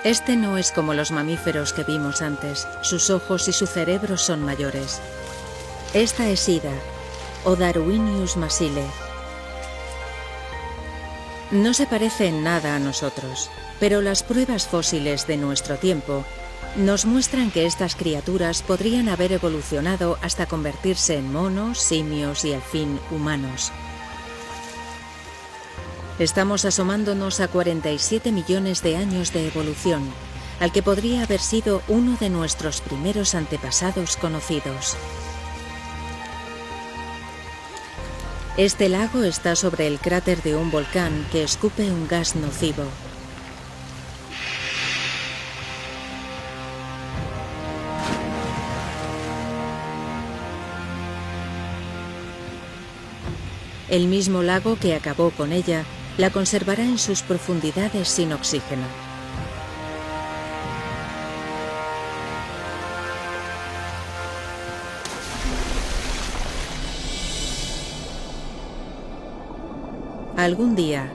Este no es como los mamíferos que vimos antes. Sus ojos y su cerebro son mayores. Esta es Ida, o Darwinius masile. No se parece en nada a nosotros, pero las pruebas fósiles de nuestro tiempo nos muestran que estas criaturas podrían haber evolucionado hasta convertirse en monos, simios y al fin humanos. Estamos asomándonos a 47 millones de años de evolución, al que podría haber sido uno de nuestros primeros antepasados conocidos. Este lago está sobre el cráter de un volcán que escupe un gas nocivo. El mismo lago que acabó con ella la conservará en sus profundidades sin oxígeno. Algún día,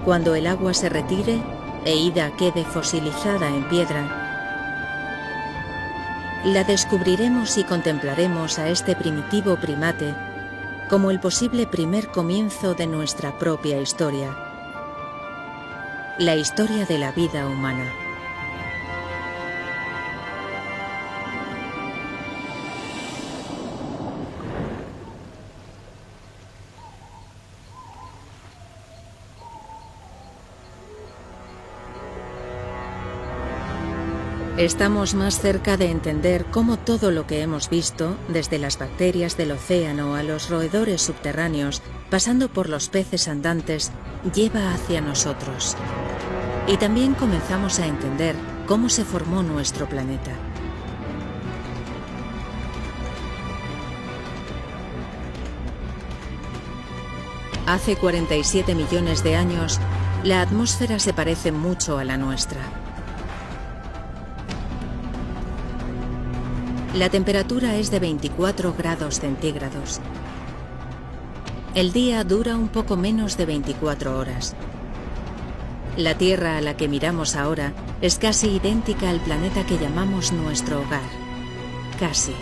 cuando el agua se retire e Ida quede fosilizada en piedra, la descubriremos y contemplaremos a este primitivo primate como el posible primer comienzo de nuestra propia historia, la historia de la vida humana. Estamos más cerca de entender cómo todo lo que hemos visto, desde las bacterias del océano a los roedores subterráneos, pasando por los peces andantes, lleva hacia nosotros. Y también comenzamos a entender cómo se formó nuestro planeta. Hace 47 millones de años, la atmósfera se parece mucho a la nuestra. La temperatura es de 24 grados centígrados. El día dura un poco menos de 24 horas. La Tierra a la que miramos ahora es casi idéntica al planeta que llamamos nuestro hogar. Casi.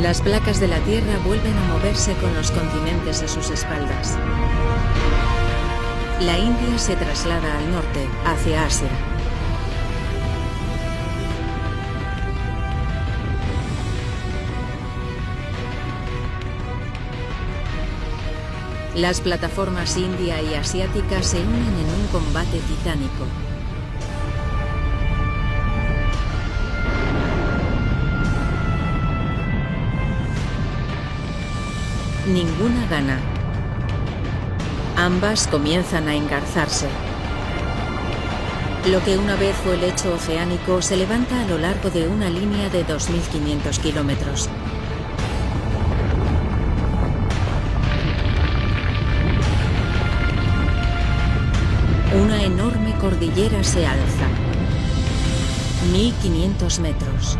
Las placas de la Tierra vuelven a moverse con los continentes a sus espaldas. La India se traslada al norte, hacia Asia. Las plataformas india y asiática se unen en un combate titánico. Ninguna gana. Ambas comienzan a engarzarse. Lo que una vez fue lecho oceánico se levanta a lo largo de una línea de 2.500 kilómetros. Una enorme cordillera se alza. 1.500 metros.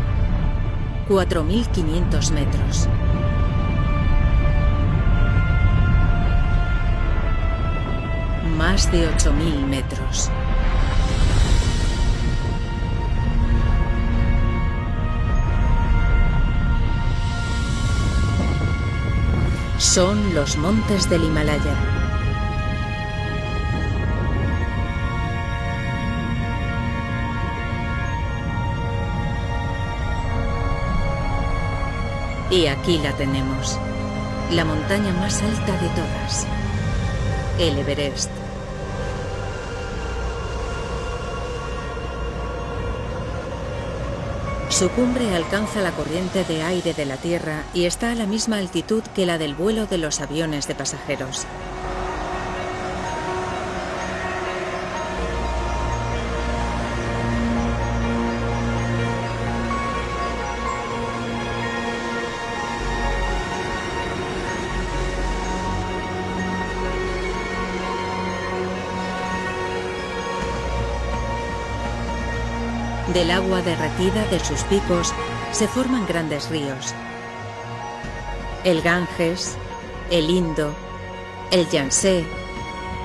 4.500 metros. Más de 8.000 metros. Son los montes del Himalaya. Y aquí la tenemos, la montaña más alta de todas, el Everest. Su cumbre alcanza la corriente de aire de la Tierra y está a la misma altitud que la del vuelo de los aviones de pasajeros. Del agua derretida de sus picos se forman grandes ríos. El Ganges, el Indo, el Yangtze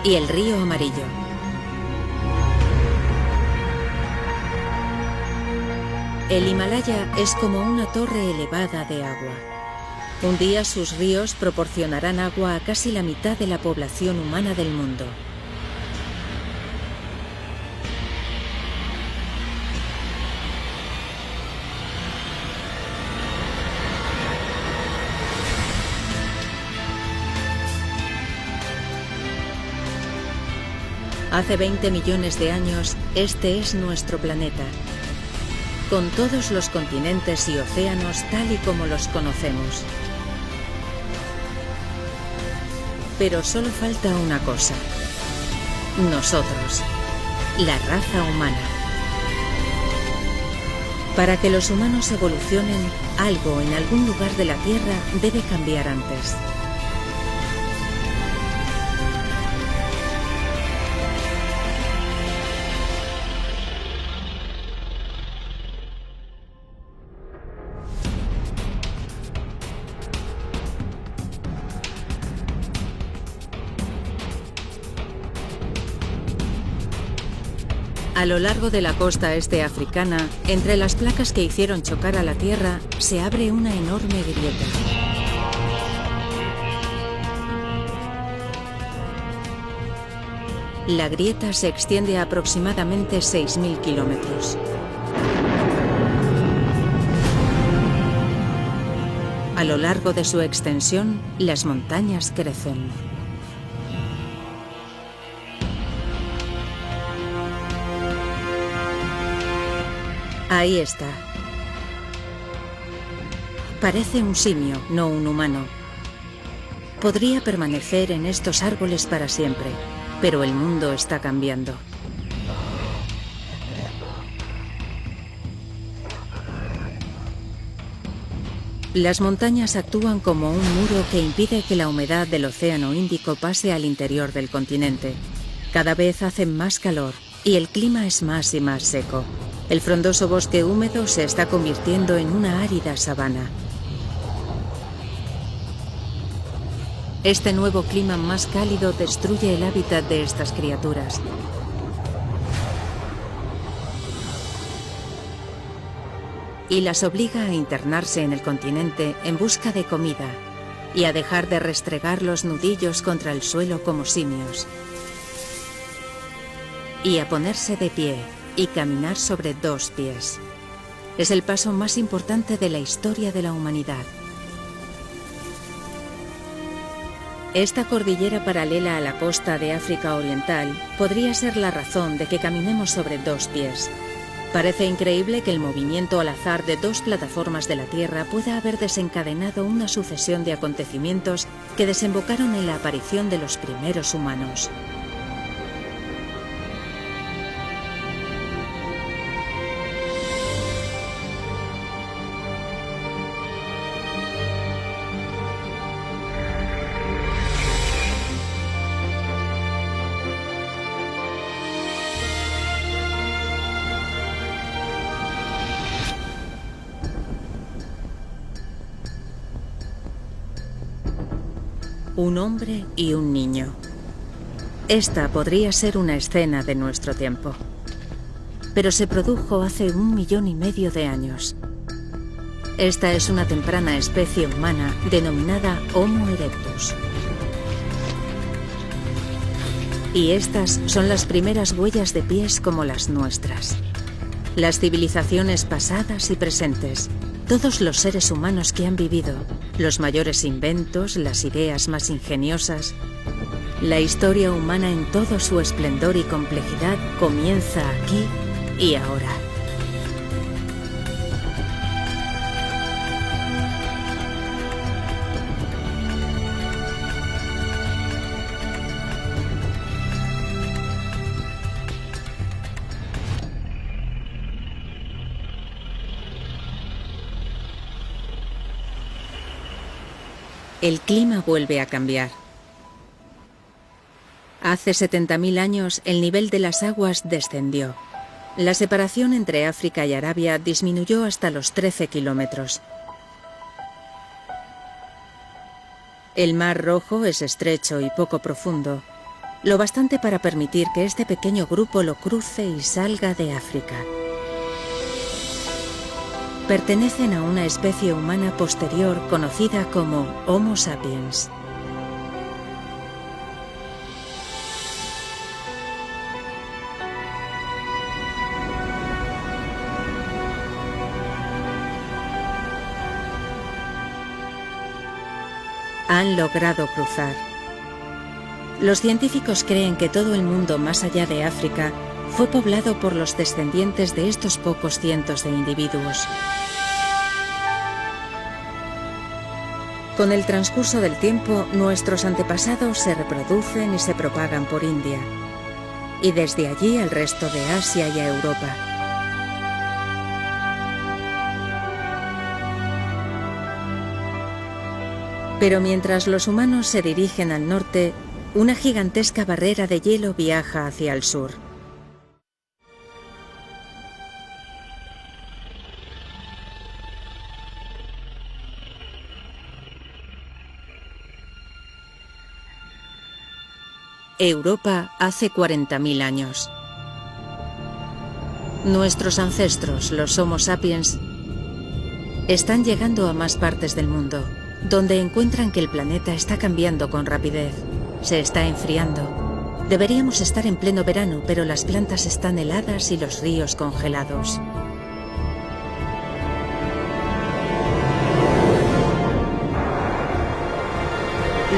y el río Amarillo. El Himalaya es como una torre elevada de agua. Un día sus ríos proporcionarán agua a casi la mitad de la población humana del mundo. Hace 20 millones de años, este es nuestro planeta, con todos los continentes y océanos tal y como los conocemos. Pero solo falta una cosa: nosotros, la raza humana. Para que los humanos evolucionen, algo en algún lugar de la Tierra debe cambiar antes. A lo largo de la costa este africana, entre las placas que hicieron chocar a la Tierra, se abre una enorme grieta. La grieta se extiende a aproximadamente 6.000 kilómetros. A lo largo de su extensión, las montañas crecen. Ahí está. Parece un simio, no un humano. Podría permanecer en estos árboles para siempre, pero el mundo está cambiando. Las montañas actúan como un muro que impide que la humedad del Océano Índico pase al interior del continente. Cada vez hace más calor y el clima es más y más seco. El frondoso bosque húmedo se está convirtiendo en una árida sabana. Este nuevo clima más cálido destruye el hábitat de estas criaturas. Y las obliga a internarse en el continente en busca de comida y a dejar de restregar los nudillos contra el suelo como simios. Y a ponerse de pie y caminar sobre dos pies. Es el paso más importante de la historia de la humanidad. Esta cordillera paralela a la costa de África Oriental podría ser la razón de que caminemos sobre dos pies. Parece increíble que el movimiento al azar de dos plataformas de la Tierra pueda haber desencadenado una sucesión de acontecimientos que desembocaron en la aparición de los primeros humanos. Un hombre y un niño. Esta podría ser una escena de nuestro tiempo. Pero se produjo hace 1,5 millones de años. Esta es una temprana especie humana denominada Homo erectus. Y estas son las primeras huellas de pies como las nuestras. Las civilizaciones pasadas y presentes, todos los seres humanos que han vivido, los mayores inventos, las ideas más ingeniosas. La historia humana en todo su esplendor y complejidad comienza aquí y ahora. El clima vuelve a cambiar. Hace 70.000 años el nivel de las aguas descendió. La separación entre África y Arabia disminuyó hasta los 13 kilómetros. El Mar Rojo es estrecho y poco profundo, lo bastante para permitir que este pequeño grupo lo cruce y salga de África. Pertenecen a una especie humana posterior conocida como Homo sapiens. Han logrado cruzar. Los científicos creen que todo el mundo más allá de África fue poblado por los descendientes de estos pocos cientos de individuos. Con el transcurso del tiempo, nuestros antepasados se reproducen y se propagan por India, y desde allí al resto de Asia y a Europa. Pero mientras los humanos se dirigen al norte, una gigantesca barrera de hielo viaja hacia el sur. Europa hace 40.000 años. Nuestros ancestros, los Homo sapiens, están llegando a más partes del mundo, donde encuentran que el planeta está cambiando con rapidez. Se está enfriando. Deberíamos estar en pleno verano, pero las plantas están heladas y los ríos congelados.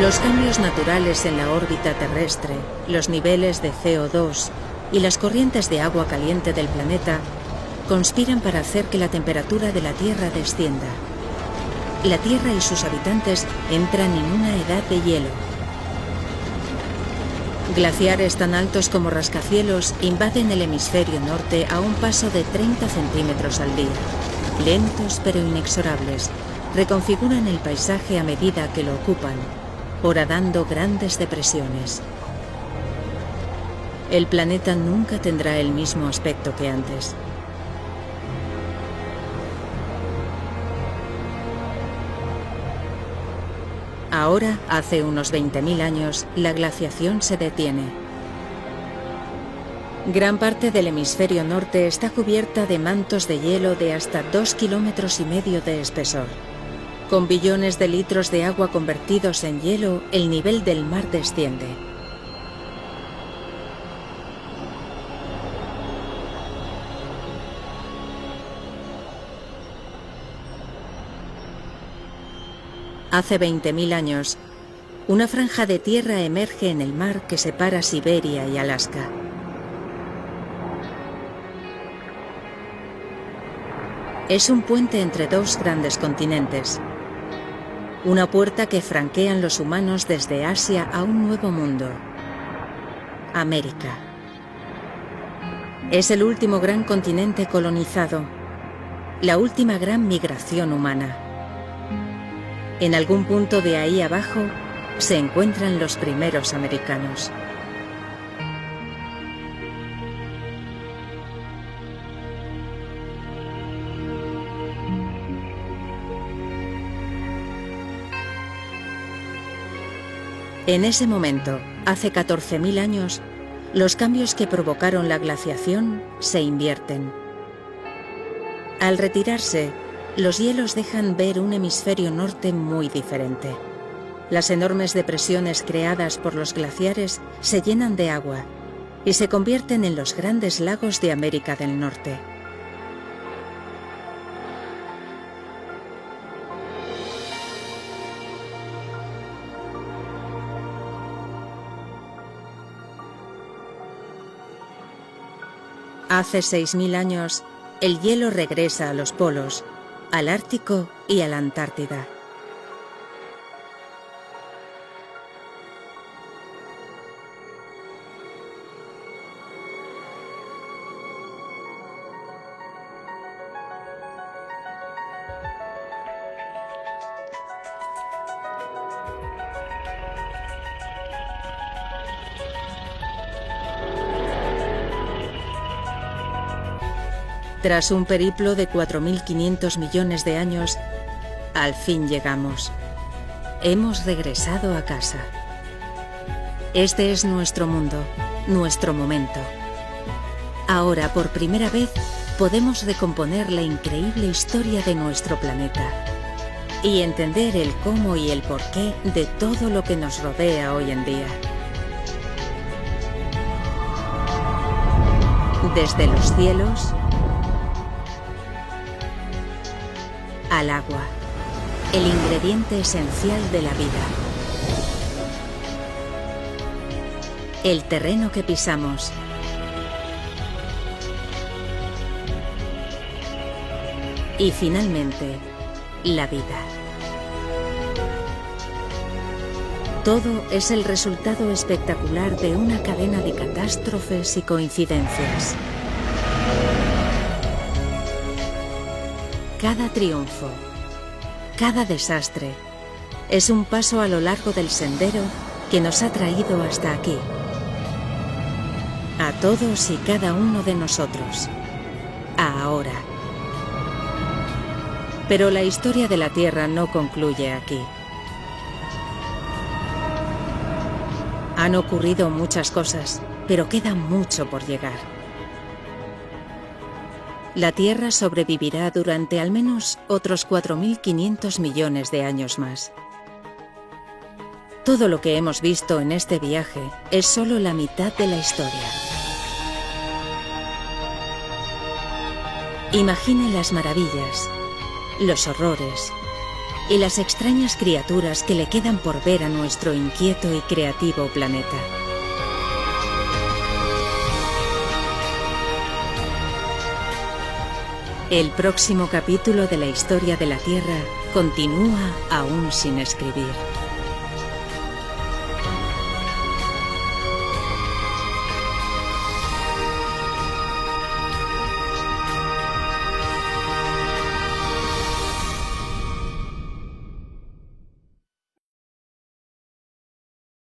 Los cambios naturales en la órbita terrestre, los niveles de CO2 y las corrientes de agua caliente del planeta conspiran para hacer que la temperatura de la Tierra descienda. La Tierra y sus habitantes entran en una edad de hielo. Glaciares tan altos como rascacielos invaden el hemisferio norte a un paso de 30 centímetros al día. Lentos pero inexorables, reconfiguran el paisaje a medida que lo ocupan, horadando grandes depresiones. El planeta nunca tendrá el mismo aspecto que antes. Ahora, hace unos 20.000 años, la glaciación se detiene. Gran parte del hemisferio norte está cubierta de mantos de hielo de hasta 2,5 kilómetros de espesor. Con billones de litros de agua convertidos en hielo, el nivel del mar desciende. Hace 20.000 años, una franja de tierra emerge en el mar que separa Siberia y Alaska. Es un puente entre dos grandes continentes. Una puerta que franquean los humanos desde Asia a un nuevo mundo. América. Es el último gran continente colonizado, la última gran migración humana. En algún punto de ahí abajo se encuentran los primeros americanos. En ese momento, hace 14.000 años, los cambios que provocaron la glaciación se invierten. Al retirarse, los hielos dejan ver un hemisferio norte muy diferente. Las enormes depresiones creadas por los glaciares se llenan de agua y se convierten en los grandes lagos de América del Norte. Hace 6000 años, el hielo regresa a los polos, al Ártico y a la Antártida. Tras un periplo de 4.500 millones de años, al fin llegamos. Hemos regresado a casa. Este es nuestro mundo, nuestro momento. Ahora, por primera vez, podemos recomponer la increíble historia de nuestro planeta y entender el cómo y el porqué de todo lo que nos rodea hoy en día. Desde los cielos al agua, el ingrediente esencial de la vida. El terreno que pisamos. Y finalmente, la vida. Todo es el resultado espectacular de una cadena de catástrofes y coincidencias. Cada triunfo, cada desastre, es un paso a lo largo del sendero que nos ha traído hasta aquí. A todos y cada uno de nosotros. Ahora. Pero la historia de la Tierra no concluye aquí. Han ocurrido muchas cosas, pero queda mucho por llegar. La Tierra sobrevivirá durante al menos otros 4.500 millones de años más. Todo lo que hemos visto en este viaje es solo la mitad de la historia. Imagine las maravillas, los horrores y las extrañas criaturas que le quedan por ver a nuestro inquieto y creativo planeta. El próximo capítulo de la historia de la Tierra continúa aún sin escribir.